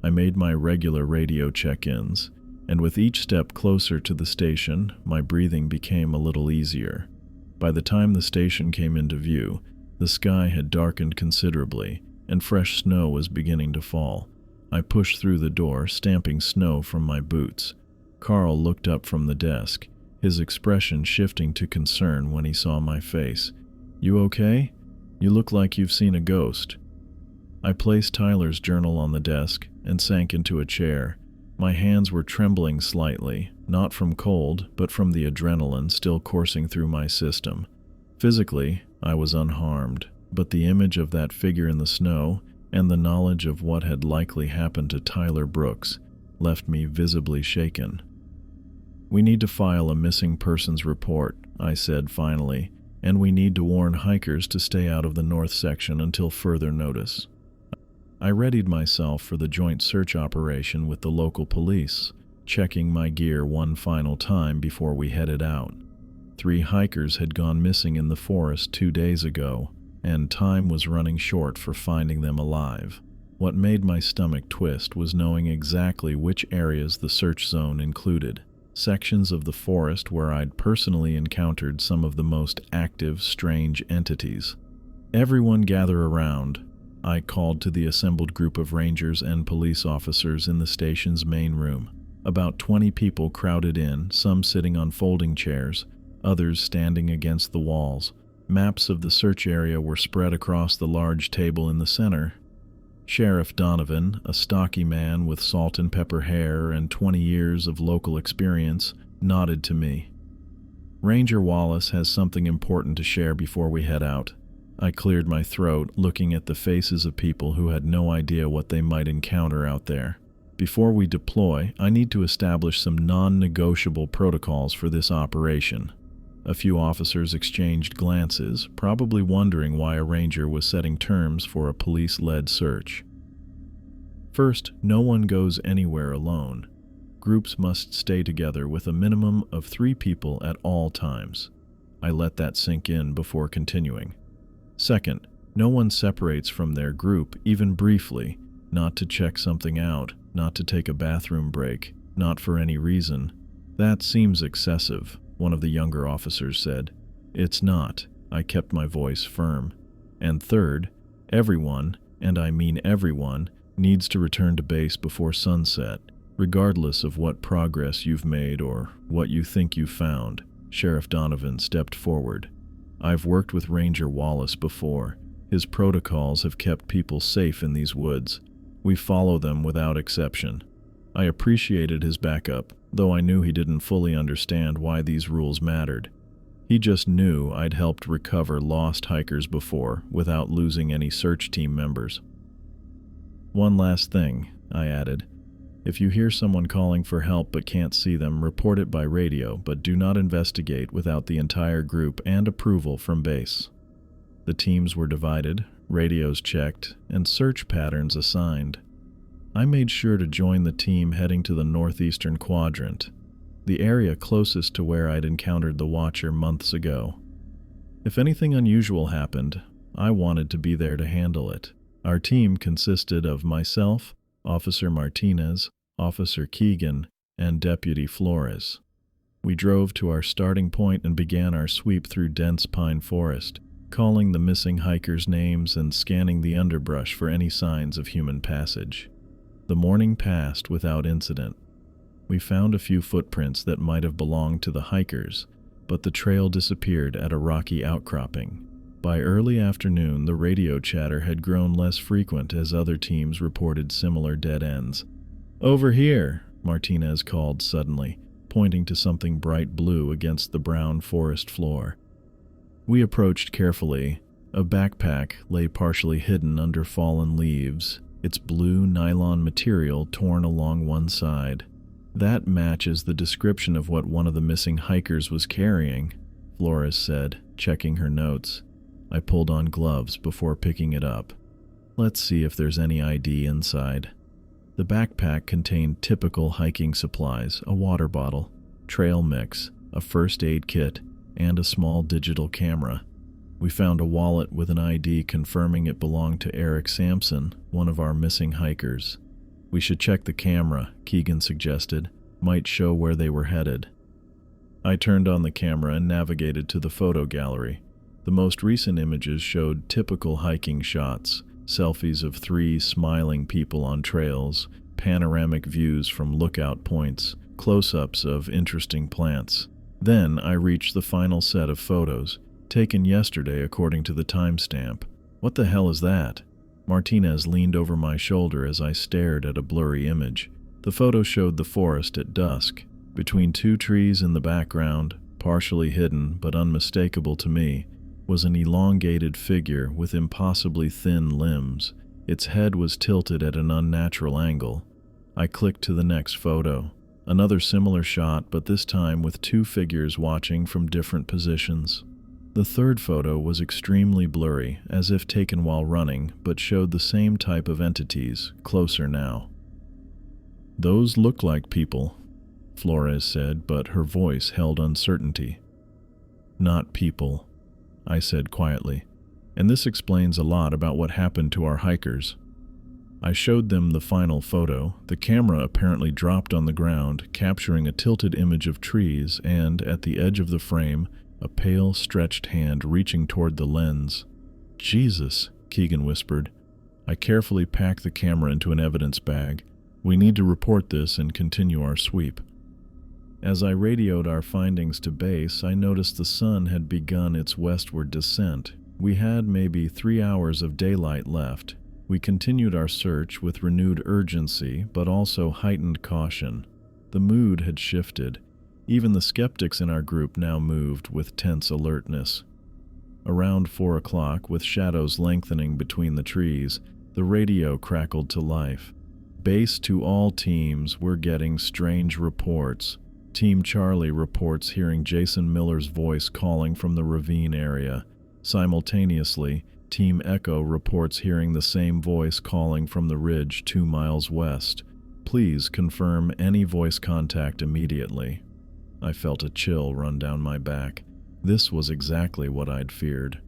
I made my regular radio check-ins, and with each step closer to the station, my breathing became a little easier. By the time the station came into view, the sky had darkened considerably, and fresh snow was beginning to fall. I pushed through the door, stamping snow from my boots. Carl looked up from the desk, his expression shifting to concern when he saw my face. "You okay? You look like you've seen a ghost." I placed Tyler's journal on the desk and sank into a chair. My hands were trembling slightly, not from cold, but from the adrenaline still coursing through my system. Physically, I was unharmed, but the image of that figure in the snow and the knowledge of what had likely happened to Tyler Brooks left me visibly shaken. "We need to file a missing persons report," I said finally, "and we need to warn hikers to stay out of the north section until further notice." I readied myself for the joint search operation with the local police, checking my gear one final time before we headed out. 3 hikers had gone missing in the forest 2 days ago, and time was running short for finding them alive. What made my stomach twist was knowing exactly which areas the search zone included, sections of the forest where I'd personally encountered some of the most active, strange entities. "Everyone gather around," I called to the assembled group of rangers and police officers in the station's main room. About 20 people crowded in, some sitting on folding chairs, others standing against the walls. Maps of the search area were spread across the large table in the center. Sheriff Donovan, a stocky man with salt and pepper hair and 20 years of local experience, nodded to me. "Ranger Wallace has something important to share before we head out." I cleared my throat, looking at the faces of people who had no idea what they might encounter out there. "Before we deploy, I need to establish some non-negotiable protocols for this operation." A few officers exchanged glances, probably wondering why a ranger was setting terms for a police-led search. "First, no one goes anywhere alone. Groups must stay together with a minimum of 3 people at all times." I let that sink in before continuing. "Second, no one separates from their group, even briefly, not to check something out, not to take a bathroom break, not for any reason." "That seems excessive," one of the younger officers said. "It's not." I kept my voice firm. "And third, everyone, and I mean everyone, needs to return to base before sunset, regardless of what progress you've made or what you think you've found." Sheriff Donovan stepped forward. "I've worked with Ranger Wallace before. His protocols have kept people safe in these woods. We follow them without exception." I appreciated his backup, though I knew he didn't fully understand why these rules mattered. He just knew I'd helped recover lost hikers before without losing any search team members. "One last thing," I added. "If you hear someone calling for help but can't see them, report it by radio, but do not investigate without the entire group and approval from base." The teams were divided, radios checked, and search patterns assigned. I made sure to join the team heading to the northeastern quadrant. the area closest to where I'd encountered the Watcher months ago. If anything unusual happened, I wanted to be there to handle it. Our team consisted of myself, Officer Martinez, Officer Keegan, and Deputy Flores. We drove to our starting point and began our sweep through dense pine forest, calling the missing hikers' names and scanning the underbrush for any signs of human passage. The morning passed without incident. We found a few footprints that might have belonged to the hikers, but the trail disappeared at a rocky outcropping. By early afternoon, the radio chatter had grown less frequent as other teams reported similar dead ends. "Over here," Martinez called suddenly, pointing to something bright blue against the brown forest floor. We approached carefully. A backpack lay partially hidden under fallen leaves, its blue nylon material torn along one side. "That matches the description of what one of the missing hikers was carrying," Flores said, checking her notes. I pulled on gloves before picking it up. "Let's see if there's any ID inside." The backpack contained typical hiking supplies: a water bottle, trail mix, a first aid kit, and a small digital camera. We found a wallet with an ID confirming it belonged to Eric Sampson, one of our missing hikers. "We should check the camera," Keegan suggested. "Might show where they were headed." I turned on the camera and navigated to the photo gallery. The most recent images showed typical hiking shots: selfies of 3 smiling people on trails, panoramic views from lookout points, close-ups of interesting plants. Then I reached the final set of photos, taken yesterday according to the timestamp. "What the hell is that?" Martinez leaned over my shoulder as I stared at a blurry image. The photo showed the forest at dusk. Between 2 trees in the background, partially hidden but unmistakable to me, was an elongated figure with impossibly thin limbs. Its head was tilted at an unnatural angle. I clicked to the next photo. Another similar shot, but this time with 2 figures watching from different positions. The third photo was extremely blurry, as if taken while running, but showed the same type of entities, closer now. "Those look like people," Flores said, but her voice held uncertainty. "Not people," I said quietly, "and this explains a lot about what happened to our hikers." I showed them the final photo. The camera apparently dropped on the ground, capturing a tilted image of trees and, at the edge of the frame, a pale, stretched hand reaching toward the lens. "Jesus," Keegan whispered. I carefully packed the camera into an evidence bag. "We need to report this and continue our sweep." As I radioed our findings to base, I noticed the sun had begun its westward descent. We had maybe 3 hours of daylight left. We continued our search with renewed urgency, but also heightened caution. The mood had shifted. Even the skeptics in our group now moved with tense alertness. Around 4 o'clock, with shadows lengthening between the trees, the radio crackled to life. "Base to all teams, we're getting strange reports. Team Charlie reports hearing Jason Miller's voice calling from the ravine area. Simultaneously, Team Echo reports hearing the same voice calling from the ridge 2 miles west. Please confirm any voice contact immediately." I felt a chill run down my back. This was exactly what I'd feared.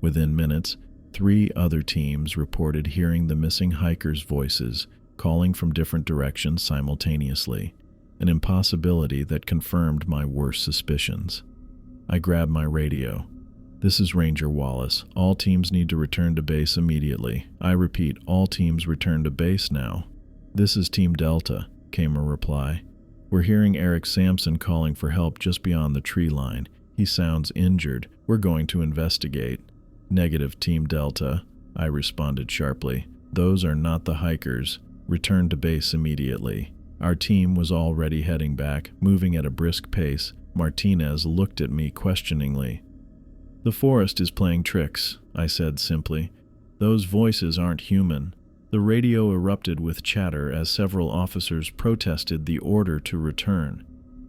Within minutes, 3 other teams reported hearing the missing hikers' voices, calling from different directions simultaneously, an impossibility that confirmed my worst suspicions. I grabbed my radio. "This is Ranger Wallace. All teams need to return to base immediately. I repeat, all teams return to base now." "This is Team Delta," came a reply. "We're hearing Eric Sampson calling for help just beyond the tree line. He sounds injured. We're going to investigate." "Negative, Team Delta," I responded sharply. "Those are not the hikers. Return to base immediately." Our team was already heading back, moving at a brisk pace. Martinez looked at me questioningly. "The forest is playing tricks," I said simply. "Those voices aren't human." The radio erupted with chatter as several officers protested the order to return.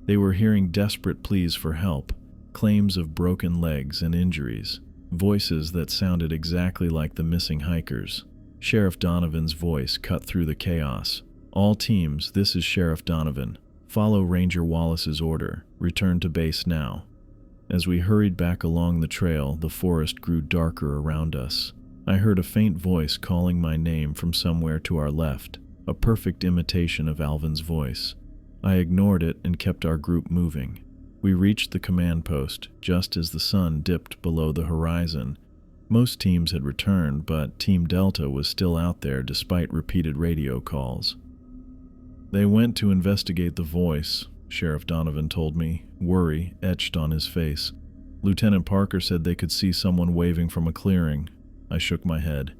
They were hearing desperate pleas for help, claims of broken legs and injuries, voices that sounded exactly like the missing hikers. Sheriff Donovan's voice cut through the chaos. "All teams, this is Sheriff Donovan. Follow Ranger Wallace's order. Return to base now." As we hurried back along the trail, the forest grew darker around us. I heard a faint voice calling my name from somewhere to our left, a perfect imitation of Alvin's voice. I ignored it and kept our group moving. We reached the command post just as the sun dipped below the horizon. Most teams had returned, but Team Delta was still out there despite repeated radio calls. "They went to investigate the voice," Sheriff Donovan told me, worry etched on his face. "Lieutenant Parker said they could see someone waving from a clearing." I shook my head.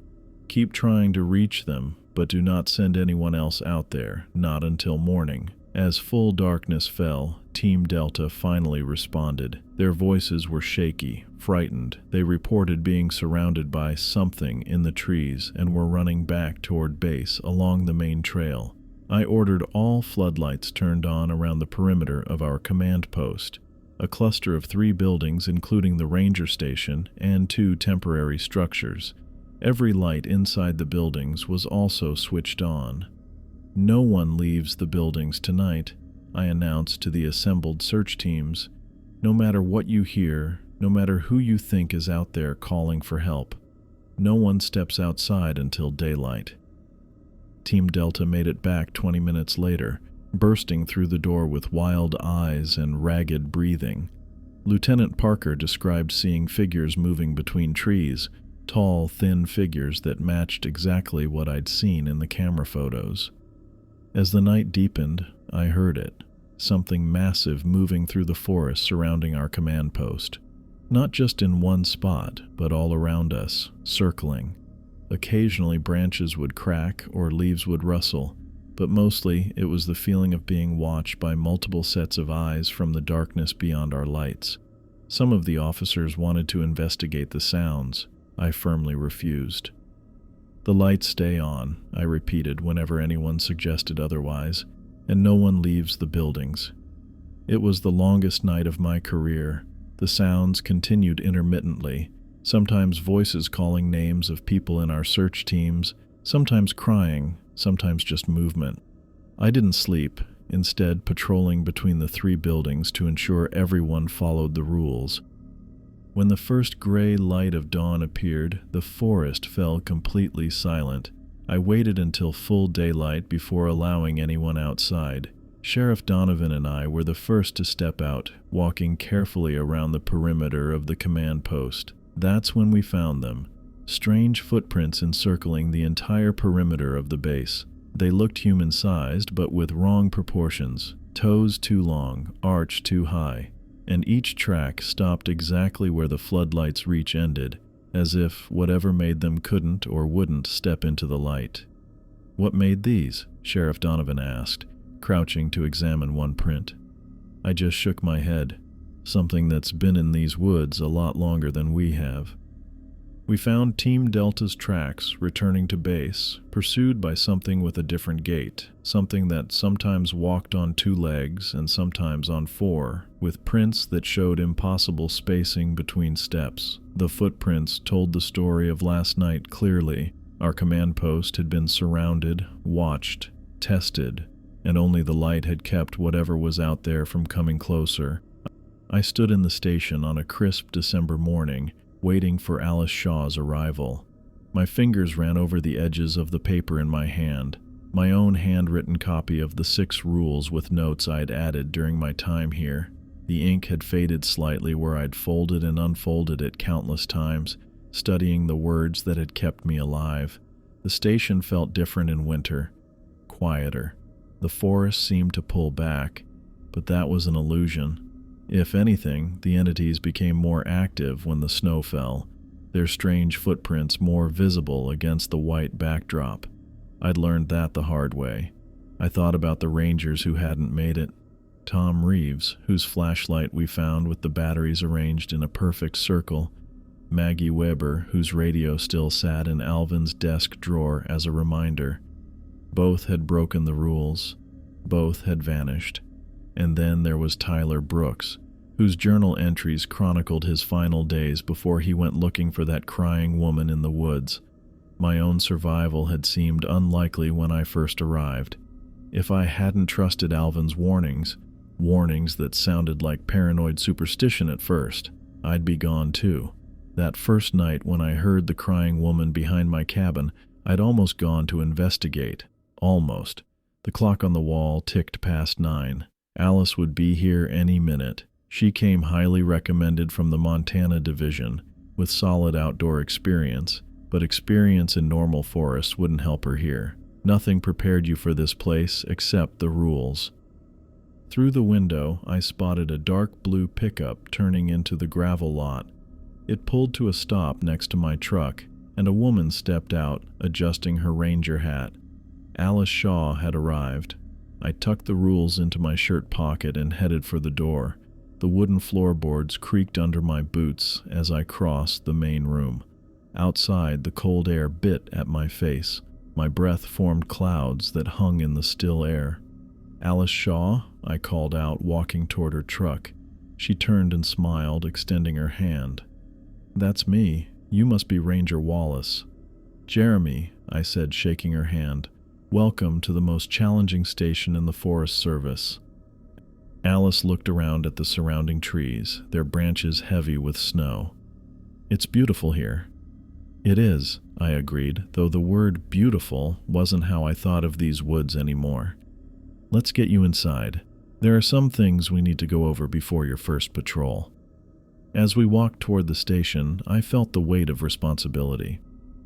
"Keep trying to reach them, but do not send anyone else out there, not until morning." As full darkness fell, Team Delta finally responded. Their voices were shaky, frightened. They reported being surrounded by something in the trees and were running back toward base along the main trail. I ordered all floodlights turned on around the perimeter of our command post, a cluster of 3 buildings including the ranger station and 2 temporary structures. Every light inside the buildings was also switched on. "No one leaves the buildings tonight," I announced to the assembled search teams. "No matter what you hear, no matter who you think is out there calling for help, no one steps outside until daylight." Team Delta made it back 20 minutes later, bursting through the door with wild eyes and ragged breathing. Lieutenant Parker described seeing figures moving between trees, tall, thin figures that matched exactly what I'd seen in the camera photos. As the night deepened, I heard it, something massive moving through the forest surrounding our command post. Not just in one spot, but all around us, circling. Occasionally branches would crack or leaves would rustle, but mostly it was the feeling of being watched by multiple sets of eyes from the darkness beyond our lights. Some of the officers wanted to investigate the sounds. I firmly refused. "The lights stay on," I repeated whenever anyone suggested otherwise, "and no one leaves the buildings." It was the longest night of my career. The sounds continued intermittently, sometimes voices calling names of people in our search teams, sometimes crying, sometimes just movement. I didn't sleep, instead patrolling between the 3 buildings to ensure everyone followed the rules. When the first gray light of dawn appeared, the forest fell completely silent. I waited until full daylight before allowing anyone outside. Sheriff Donovan and I were the first to step out, walking carefully around the perimeter of the command post. That's when we found them. Strange footprints encircling the entire perimeter of the base. They looked human-sized, but with wrong proportions. Toes too long, arch too high. And each track stopped exactly where the floodlight's reach ended, as if whatever made them couldn't or wouldn't step into the light. "What made these?" Sheriff Donovan asked, crouching to examine one print. I just shook my head. "Something that's been in these woods a lot longer than we have." We found Team Delta's tracks returning to base, pursued by something with a different gait, something that sometimes walked on 2 legs and sometimes on 4, with prints that showed impossible spacing between steps. The footprints told the story of last night clearly. Our command post had been surrounded, watched, tested, and only the light had kept whatever was out there from coming closer. I stood in the station on a crisp December morning, waiting for Alice Shaw's arrival. My fingers ran over the edges of the paper in my hand, my own handwritten copy of the 6 rules with notes I'd added during my time here. The ink had faded slightly where I'd folded and unfolded it countless times, studying the words that had kept me alive. The station felt different in winter, quieter. The forest seemed to pull back, but that was an illusion. If anything, the entities became more active when the snow fell, their strange footprints more visible against the white backdrop. I'd learned that the hard way. I thought about the rangers who hadn't made it. Tom Reeves, whose flashlight we found with the batteries arranged in a perfect circle. Maggie Weber, whose radio still sat in Alvin's desk drawer as a reminder. Both had broken the rules. Both had vanished. And then there was Tyler Brooks, whose journal entries chronicled his final days before he went looking for that crying woman in the woods. My own survival had seemed unlikely when I first arrived. If I hadn't trusted Alvin's warnings that sounded like paranoid superstition at first, I'd be gone too. That first night when I heard the crying woman behind my cabin, I'd almost gone to investigate. Almost. The clock on the wall ticked past 9. Alice would be here any minute. She came highly recommended from the Montana division, with solid outdoor experience, but experience in normal forests wouldn't help her here. Nothing prepared you for this place except the rules. Through the window, I spotted a dark blue pickup turning into the gravel lot. It pulled to a stop next to my truck, and a woman stepped out, adjusting her ranger hat. Alice Shaw had arrived. I tucked the rules into my shirt pocket and headed for the door. The wooden floorboards creaked under my boots as I crossed the main room. Outside, the cold air bit at my face. My breath formed clouds that hung in the still air. "Alice Shaw?" I called out, walking toward her truck. She turned and smiled, extending her hand. "That's me. You must be Ranger Wallace." "Jeremy," I said, shaking her hand. "Welcome to the most challenging station in the Forest Service." Alice looked around at the surrounding trees, their branches heavy with snow. "It's beautiful here." "It is," I agreed, though the word beautiful wasn't how I thought of these woods anymore. "Let's get you inside. There are some things we need to go over before your first patrol." As we walked toward the station, I felt the weight of responsibility.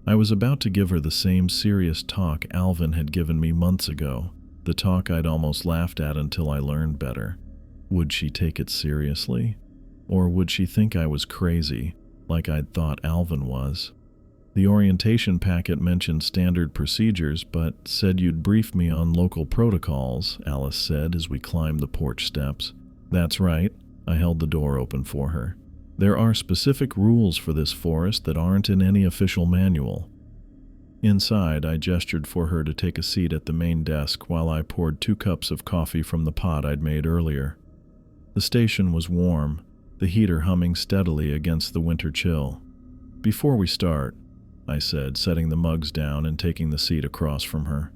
I was about to give her the same serious talk Alvin had given me months ago, the talk I'd almost laughed at until I learned better. Would she take it seriously? Or would she think I was crazy, like I'd thought Alvin was? The orientation packet mentioned standard procedures, but said you'd brief me on local protocols, Alice said as we climbed the porch steps. "That's right." I held the door open for her. "There are specific rules for this forest that aren't in any official manual." Inside, I gestured for her to take a seat at the main desk while I poured 2 cups of coffee from the pot I'd made earlier. The station was warm, the heater humming steadily against the winter chill. "Before we start," I said, setting the mugs down and taking the seat across from her,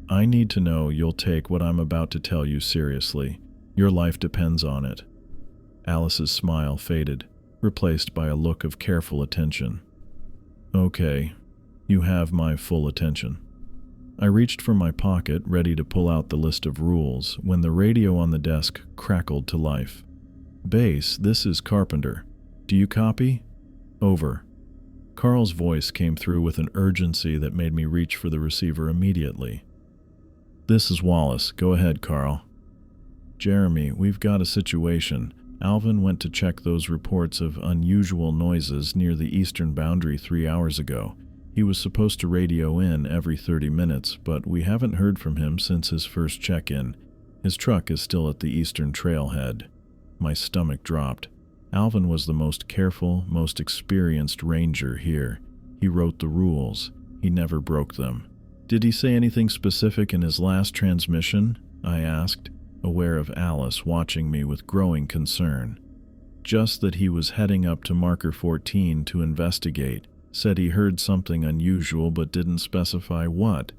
"I need to know you'll take what I'm about to tell you seriously. Your life depends on it." Alice's smile faded, replaced by a look of careful attention. "Okay, you have my full attention." I reached for my pocket, ready to pull out the list of rules, when the radio on the desk crackled to life. "Base, this is Carpenter. Do you copy?" "Over." Carl's voice came through with an urgency that made me reach for the receiver immediately. "This is Wallace. Go ahead, Carl." "Jeremy, we've got a situation. Alvin went to check those reports of unusual noises near the eastern boundary 3 hours ago. He was supposed to radio in every 30 minutes, but we haven't heard from him since his first check-in. His truck is still at the eastern trailhead." My stomach dropped. Alvin was the most careful, most experienced ranger here. He wrote the rules. He never broke them. "Did he say anything specific in his last transmission?" I asked, aware of Alice watching me with growing concern. "Just that he was heading up to Marker 14 to investigate. Said he heard something unusual but didn't specify what."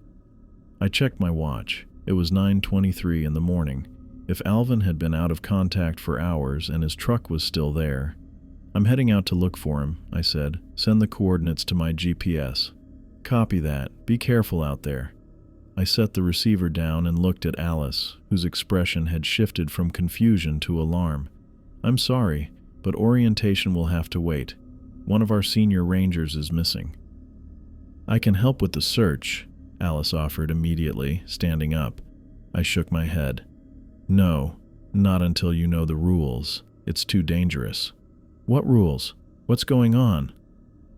I checked my watch. It was 9:23 in the morning. If Alvin had been out of contact for hours and his truck was still there. "I'm heading out to look for him," I said. "Send the coordinates to my GPS." "Copy that. Be careful out there." I set the receiver down and looked at Alice, whose expression had shifted from confusion to alarm. "I'm sorry, but orientation will have to wait. One of our senior rangers is missing." "I can help with the search," Alice offered immediately, standing up. I shook my head. "No, not until you know the rules. It's too dangerous." "What rules? What's going on?"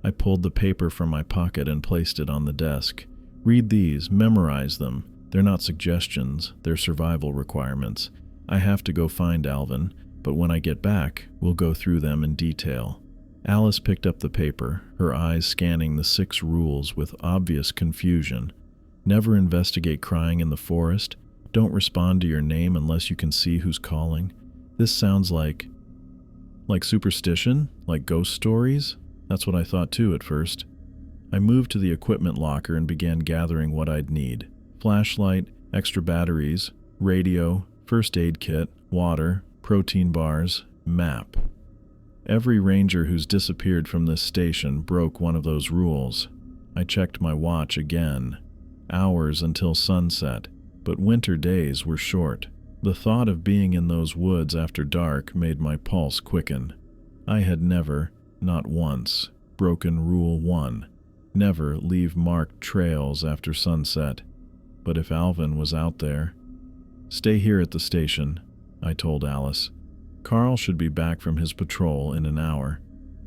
I pulled the paper from my pocket and placed it on the desk. "Read these, memorize them. They're not suggestions, they're survival requirements. I have to go find Alvin, but when I get back, we'll go through them in detail." Alice picked up the paper, her eyes scanning the 6 rules with obvious confusion. "Never investigate crying in the forest. Don't respond to your name unless you can see who's calling." This sounds like superstition? Like ghost stories? That's what I thought too at first. I moved to the equipment locker and began gathering what I'd need. Flashlight, Extra batteries, radio, first aid kit, water, protein bars, map. Every ranger who's disappeared from this station broke one of those rules. I checked my watch again. Hours until sunset, but winter days were short. The thought of being in those woods after dark made my pulse quicken. I had never, not once, broken Rule 1. Never leave marked trails after sunset. But if Alvin was out there... "Stay here at the station," I told Alice. "Carl should be back from his patrol in an hour.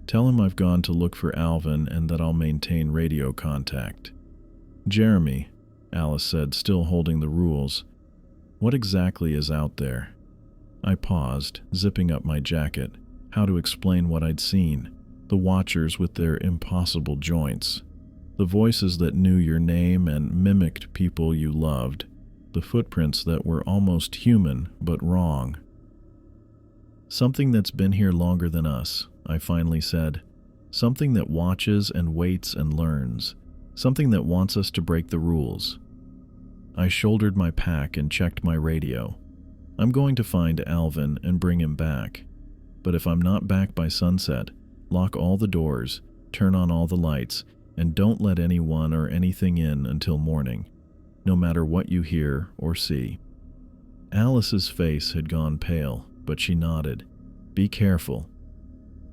Tell him I've gone to look for Alvin and that I'll maintain radio contact." "Jeremy," Alice said, still holding the rules, "what exactly is out there?" I paused, zipping up my jacket. How to explain what I'd seen? The watchers with their impossible joints. The voices that knew your name and mimicked people you loved. The footprints that were almost human, but wrong. "Something that's been here longer than us," I finally said. "Something that watches and waits and learns. Something that wants us to break the rules." I shouldered my pack and checked my radio. "I'm going to find Alvin and bring him back. But if I'm not back by sunset, lock all the doors, turn on all the lights, and don't let anyone or anything in until morning, no matter what you hear or see." Alice's face had gone pale, but she nodded. "Be careful."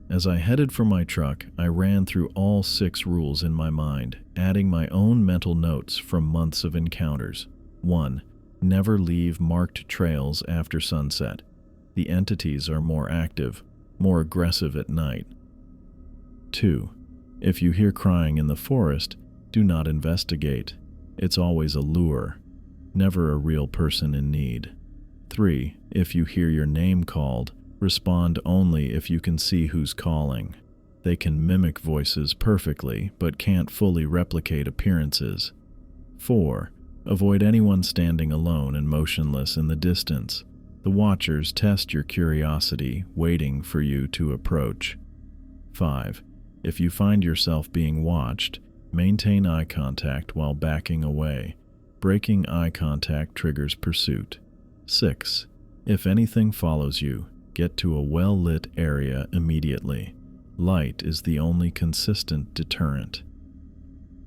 As I headed for my truck, I ran through all 6 rules in my mind, adding my own mental notes from months of encounters. 1. Never leave marked trails after sunset. The entities are more active, more aggressive at night. 2. If you hear crying in the forest, do not investigate. It's always a lure, never a real person in need. 3. If you hear your name called, respond only if you can see who's calling. They can mimic voices perfectly, but can't fully replicate appearances. 4. Avoid anyone standing alone and motionless in the distance. The watchers test your curiosity, waiting for you to approach. 5. If you find yourself being watched, maintain eye contact while backing away. Breaking eye contact triggers pursuit. 6. If anything follows you, get to a well-lit area immediately. Light is the only consistent deterrent.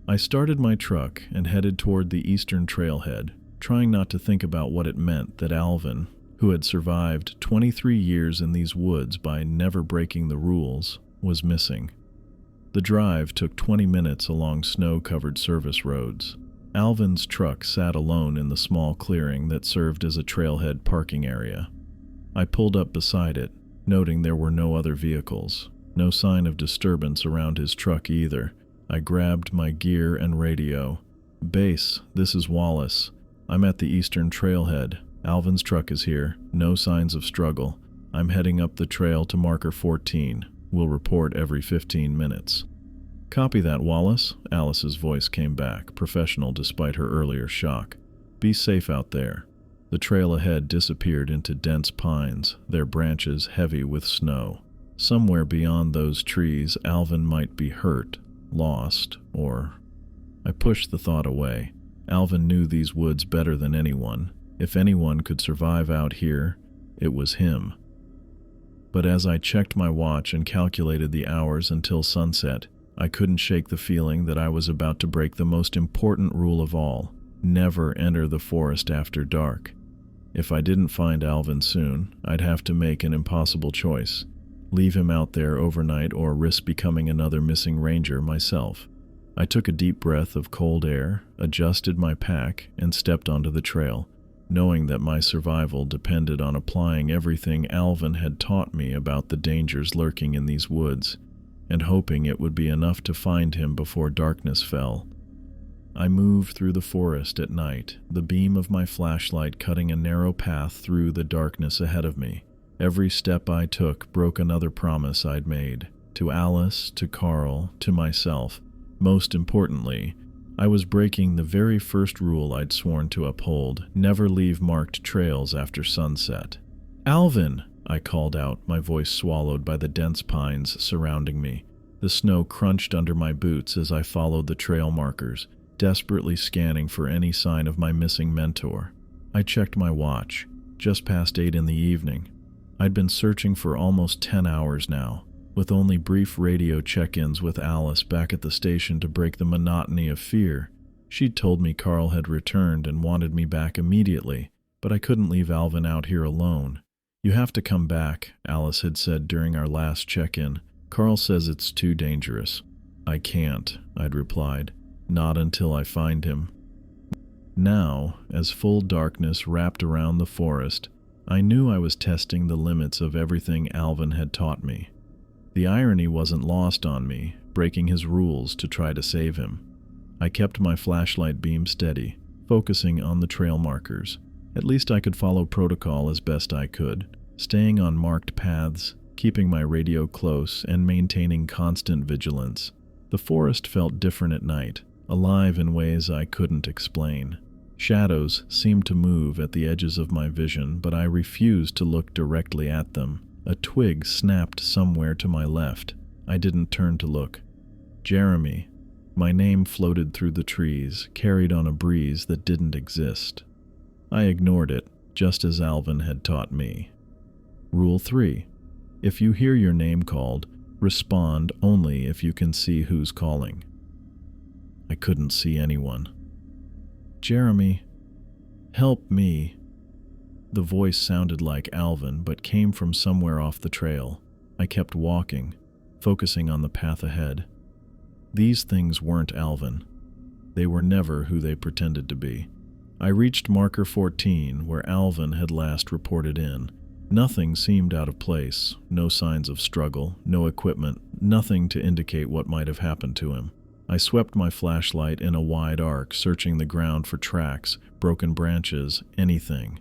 I started my truck and headed toward the eastern trailhead, trying not to think about what it meant that Alvin, who had survived 23 years in these woods by never breaking the rules, was missing. The drive took 20 minutes along snow-covered service roads. Alvin's truck sat alone in the small clearing that served as a trailhead parking area. I pulled up beside it, noting there were no other vehicles. No sign of disturbance around his truck either. I grabbed my gear and radio. "Base, this is Wallace. I'm at the eastern trailhead. Alvin's truck is here. No signs of struggle. I'm heading up the trail to marker 14. We'll report every 15 minutes." "Copy that, Wallace." Alice's voice came back, professional despite her earlier shock. "Be safe out there." The trail ahead disappeared into dense pines, their branches heavy with snow. Somewhere beyond those trees, Alvin might be hurt, lost, or... I pushed the thought away. Alvin knew these woods better than anyone. If anyone could survive out here, it was him. But as I checked my watch and calculated the hours until sunset, I couldn't shake the feeling that I was about to break the most important rule of all: never enter the forest after dark. If I didn't find Alvin soon, I'd have to make an impossible choice: leave him out there overnight or risk becoming another missing ranger myself. I took a deep breath of cold air, adjusted my pack, and stepped onto the trail, knowing that my survival depended on applying everything Alvin had taught me about the dangers lurking in these woods, and hoping it would be enough to find him before darkness fell. I moved through the forest at night, the beam of my flashlight cutting a narrow path through the darkness ahead of me. Every step I took broke another promise I'd made, to Alice, to Carl, to myself. Most importantly, I was breaking the very first rule I'd sworn to uphold: never leave marked trails after sunset. "Alvin!" I called out, my voice swallowed by the dense pines surrounding me. The snow crunched under my boots as I followed the trail markers, desperately scanning for any sign of my missing mentor. I checked my watch. Just past 8 in the evening. I'd been searching for almost 10 hours now, with only brief radio check-ins with Alice back at the station to break the monotony of fear. She'd told me Carl had returned and wanted me back immediately, but I couldn't leave Alvin out here alone. "You have to come back," Alice had said during our last check-in. "Carl says it's too dangerous." "I can't," I'd replied. "Not until I find him." Now, as full darkness wrapped around the forest, I knew I was testing the limits of everything Alvin had taught me. The irony wasn't lost on me, breaking his rules to try to save him. I kept my flashlight beam steady, focusing on the trail markers. At least I could follow protocol as best I could, staying on marked paths, keeping my radio close, and maintaining constant vigilance. The forest felt different at night, alive in ways I couldn't explain. Shadows seemed to move at the edges of my vision, but I refused to look directly at them. A twig snapped somewhere to my left. I didn't turn to look. Jeremy. My name floated through the trees, carried on a breeze that didn't exist. I ignored it, just as Alvin had taught me. Rule 3. If you hear your name called, respond only if you can see who's calling. I couldn't see anyone. "Jeremy, help me." The voice sounded like Alvin, but came from somewhere off the trail. I kept walking, focusing on the path ahead. These things weren't Alvin. They were never who they pretended to be. I reached marker 14, where Alvin had last reported in. Nothing seemed out of place, no signs of struggle, no equipment, nothing to indicate what might have happened to him. I swept my flashlight in a wide arc, searching the ground for tracks, broken branches, anything.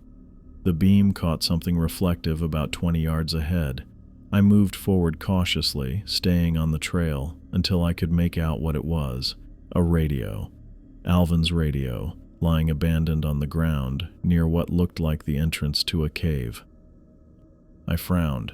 The beam caught something reflective about 20 yards ahead. I moved forward cautiously, staying on the trail, until I could make out what it was. A radio. Alvin's radio, lying abandoned on the ground, near what looked like the entrance to a cave. I frowned.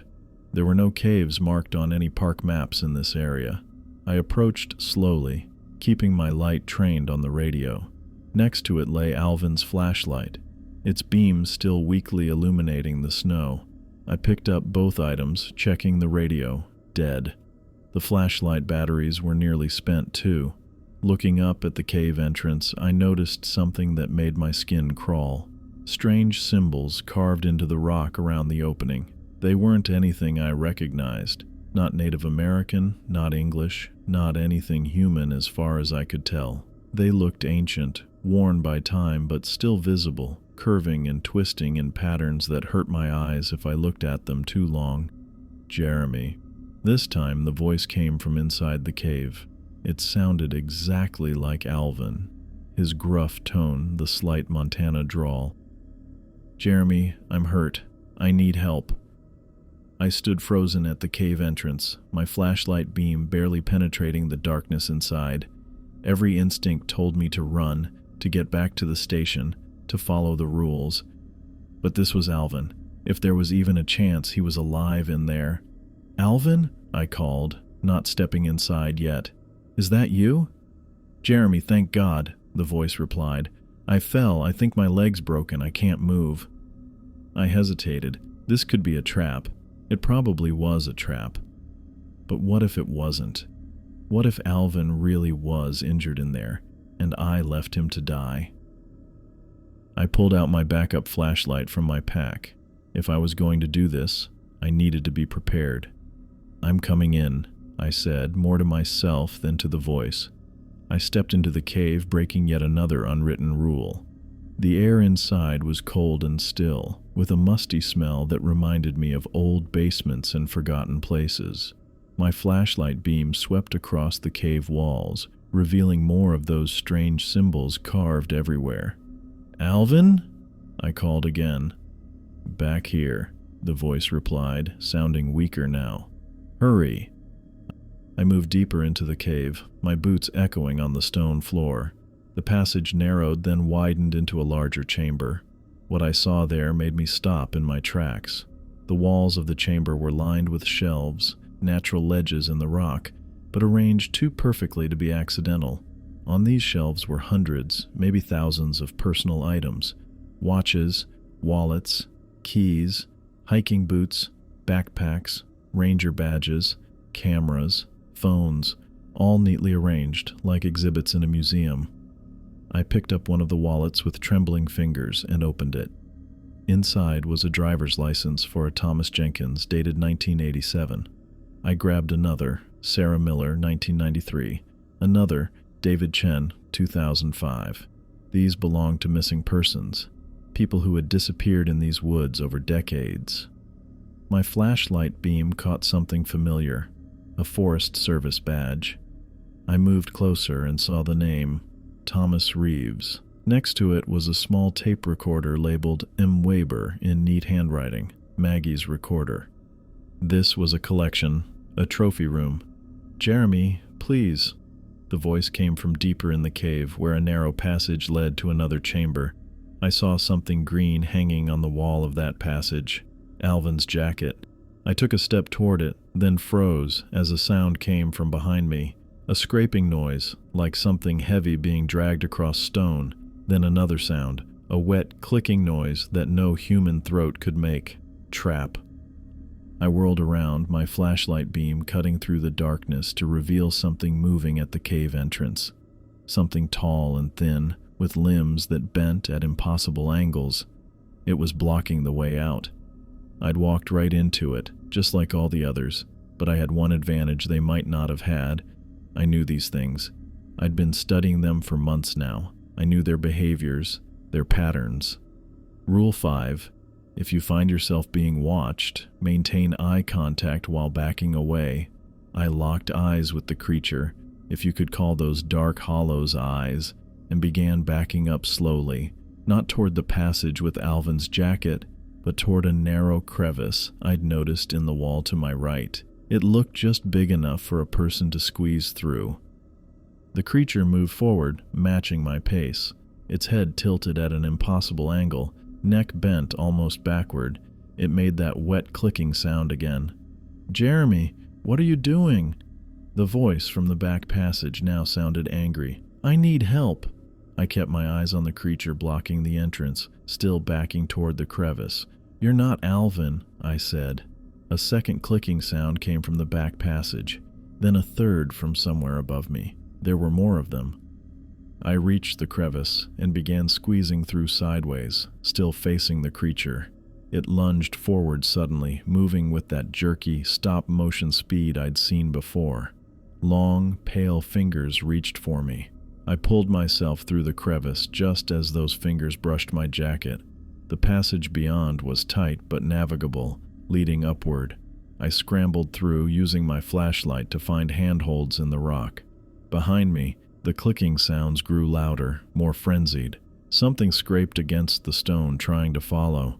There were no caves marked on any park maps in this area. I approached slowly, keeping my light trained on the radio. Next to it lay Alvin's flashlight, its beam still weakly illuminating the snow. I picked up both items, checking the radio. Dead. The flashlight batteries were nearly spent too. Looking up at the cave entrance, I noticed something that made my skin crawl. Strange symbols carved into the rock around the opening. They weren't anything I recognized. Not Native American, not English, not anything human as far as I could tell. They looked ancient, worn by time, but still visible, curving and twisting in patterns that hurt my eyes if I looked at them too long. "Jeremy." This time the voice came from inside the cave. It sounded exactly like Alvin, his gruff tone, the slight Montana drawl. "Jeremy, I'm hurt. I need help." I stood frozen at the cave entrance, my flashlight beam barely penetrating the darkness inside. Every instinct told me to run, to get back to the station, to follow the rules. But this was Alvin. If there was even a chance he was alive in there. "Alvin?" I called, not stepping inside yet. "Is that you?" "Jeremy, thank God," the voice replied. "I fell. I think my leg's broken. I can't move." I hesitated. This could be a trap. It probably was a trap. But what if it wasn't? What if Alvin really was injured in there, and I left him to die? I pulled out my backup flashlight from my pack. If I was going to do this, I needed to be prepared. "I'm coming in," I said, more to myself than to the voice. I stepped into the cave, breaking yet another unwritten rule. The air inside was cold and still, with a musty smell that reminded me of old basements and forgotten places. My flashlight beam swept across the cave walls, revealing more of those strange symbols carved everywhere. "Alvin?" I called again. "Back here," the voice replied, sounding weaker now. "Hurry." I moved deeper into the cave, my boots echoing on the stone floor. The passage narrowed, then widened into a larger chamber. What I saw there made me stop in my tracks. The walls of the chamber were lined with shelves, natural ledges in the rock, but arranged too perfectly to be accidental. On these shelves were hundreds, maybe thousands of personal items. Watches, wallets, keys, hiking boots, backpacks, ranger badges, cameras, phones, all neatly arranged like exhibits in a museum. I picked up one of the wallets with trembling fingers and opened it. Inside was a driver's license for a Thomas Jenkins dated 1987. I grabbed another, Sarah Miller, 1993, another, David Chen, 2005. These belonged to missing persons, people who had disappeared in these woods over decades. My flashlight beam caught something familiar, a Forest Service badge. I moved closer and saw the name, Thomas Reeves. Next to it was a small tape recorder labeled M. Weber in neat handwriting, Maggie's recorder. This was a collection, a trophy room. "Jeremy, please." The voice came from deeper in the cave where a narrow passage led to another chamber. I saw something green hanging on the wall of that passage, Alvin's jacket. I took a step toward it, then froze as a sound came from behind me, a scraping noise, like something heavy being dragged across stone, then another sound, a wet, clicking noise that no human throat could make. Trap. I whirled around, my flashlight beam cutting through the darkness to reveal something moving at the cave entrance. Something tall and thin, with limbs that bent at impossible angles. It was blocking the way out. I'd walked right into it, just like all the others, but I had one advantage they might not have had. I knew these things. I'd been studying them for months now. I knew their behaviors, their patterns. Rule 5. If you find yourself being watched, maintain eye contact while backing away. I locked eyes with the creature, if you could call those dark hollows eyes, and began backing up slowly, not toward the passage with Alvin's jacket, but toward a narrow crevice I'd noticed in the wall to my right. It looked just big enough for a person to squeeze through. The creature moved forward, matching my pace, its head tilted at an impossible angle, neck bent almost backward. It made that wet clicking sound again. "Jeremy, what are you doing?" The voice from the back passage now sounded angry. "I need help." I kept my eyes on the creature blocking the entrance, still backing toward the crevice. "You're not Alvin," I said. A second clicking sound came from the back passage, then a third from somewhere above me. There were more of them. I reached the crevice and began squeezing through sideways, still facing the creature. It lunged forward suddenly, moving with that jerky, stop-motion speed I'd seen before. Long, pale fingers reached for me. I pulled myself through the crevice just as those fingers brushed my jacket. The passage beyond was tight but navigable, leading upward. I scrambled through, using my flashlight to find handholds in the rock. Behind me, the clicking sounds grew louder, more frenzied. Something scraped against the stone, trying to follow.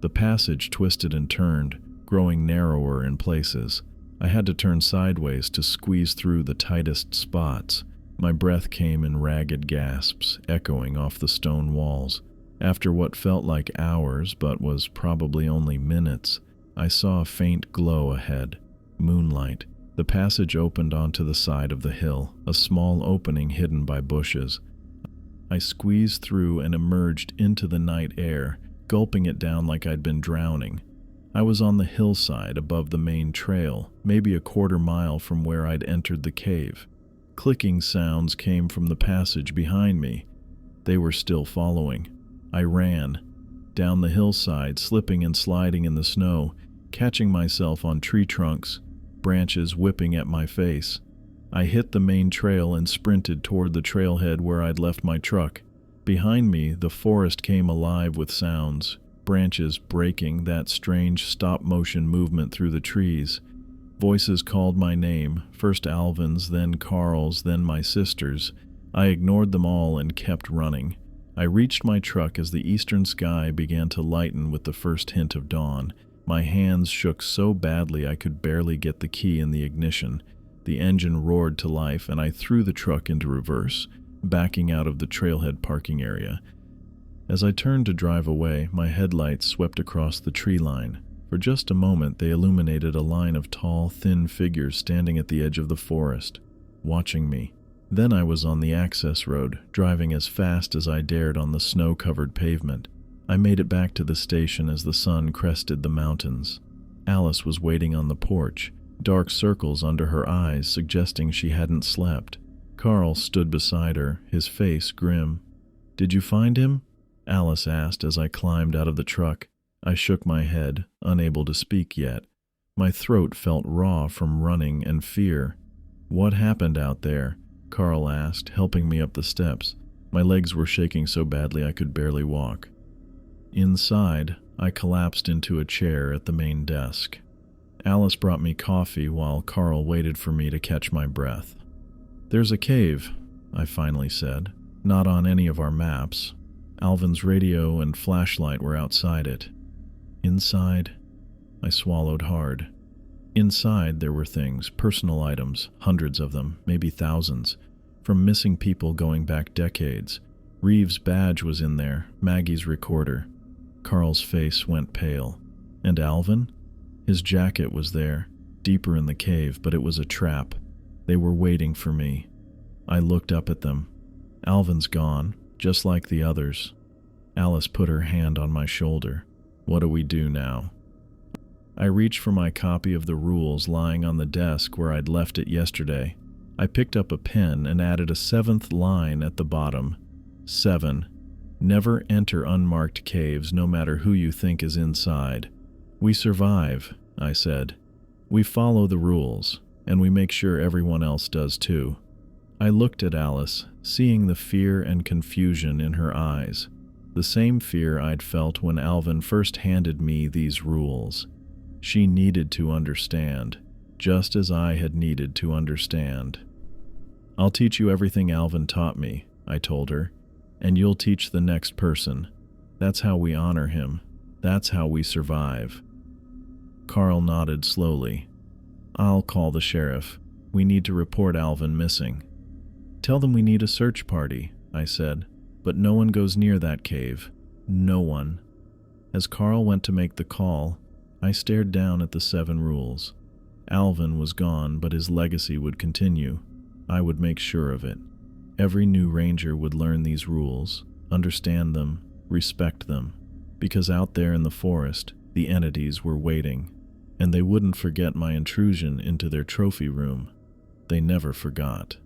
The passage twisted and turned, growing narrower in places. I had to turn sideways to squeeze through the tightest spots. My breath came in ragged gasps, echoing off the stone walls. After what felt like hours, but was probably only minutes, I saw a faint glow ahead. Moonlight. The passage opened onto the side of the hill, a small opening hidden by bushes. I squeezed through and emerged into the night air, gulping it down like I'd been drowning. I was on the hillside above the main trail, maybe a quarter-mile from where I'd entered the cave. Clicking sounds came from the passage behind me. They were still following. I ran down the hillside, slipping and sliding in the snow, catching myself on tree trunks, branches whipping at my face. I hit the main trail and sprinted toward the trailhead where I'd left my truck. Behind me, the forest came alive with sounds, branches breaking, that strange stop-motion movement through the trees. Voices called my name, first Alvin's, then Carl's, then my sister's. I ignored them all and kept running. I reached my truck as the eastern sky began to lighten with the first hint of dawn. My hands shook so badly I could barely get the key in the ignition. The engine roared to life, and I threw the truck into reverse, backing out of the trailhead parking area. As I turned to drive away, my headlights swept across the tree line. For just a moment, they illuminated a line of tall, thin figures standing at the edge of the forest, watching me. Then I was on the access road, driving as fast as I dared on the snow-covered pavement. I made it back to the station as the sun crested the mountains. Alice was waiting on the porch, dark circles under her eyes suggesting she hadn't slept. Carl stood beside her, his face grim. "Did you find him?" Alice asked as I climbed out of the truck. I shook my head, unable to speak yet. My throat felt raw from running and fear. "What happened out there?" Carl asked, helping me up the steps. My legs were shaking so badly I could barely walk. Inside, I collapsed into a chair at the main desk. Alice brought me coffee while Carl waited for me to catch my breath. "There's a cave," I finally said. "Not on any of our maps. Alvin's radio and flashlight were outside it." Inside, I swallowed hard. Inside there were things, personal items, hundreds of them, maybe thousands, from missing people going back decades. Reeves' badge was in there, Maggie's recorder. Carl's face went pale. And Alvin? His jacket was there, deeper in the cave, but it was a trap. They were waiting for me. I looked up at them. Alvin's gone, just like the others. Alice put her hand on my shoulder. "What do we do now?" I reached for my copy of the rules lying on the desk where I'd left it yesterday. I picked up a pen and added a 7th line at the bottom. 7. Never enter unmarked caves no matter who you think is inside. "We survive," I said. "We follow the rules, and we make sure everyone else does too." I looked at Alice, seeing the fear and confusion in her eyes. The same fear I'd felt when Alvin first handed me these rules. She needed to understand, just as I had needed to understand. "I'll teach you everything Alvin taught me," I told her, "and you'll teach the next person. That's how we honor him. That's how we survive." Carl nodded slowly. "I'll call the sheriff. We need to report Alvin missing." "Tell them we need a search party," I said, "but no one goes near that cave. No one." As Carl went to make the call, I stared down at the 7 rules. Alvin was gone, but his legacy would continue. I would make sure of it. Every new ranger would learn these rules, understand them, respect them, because out there in the forest, the entities were waiting, and they wouldn't forget my intrusion into their trophy room. They never forgot.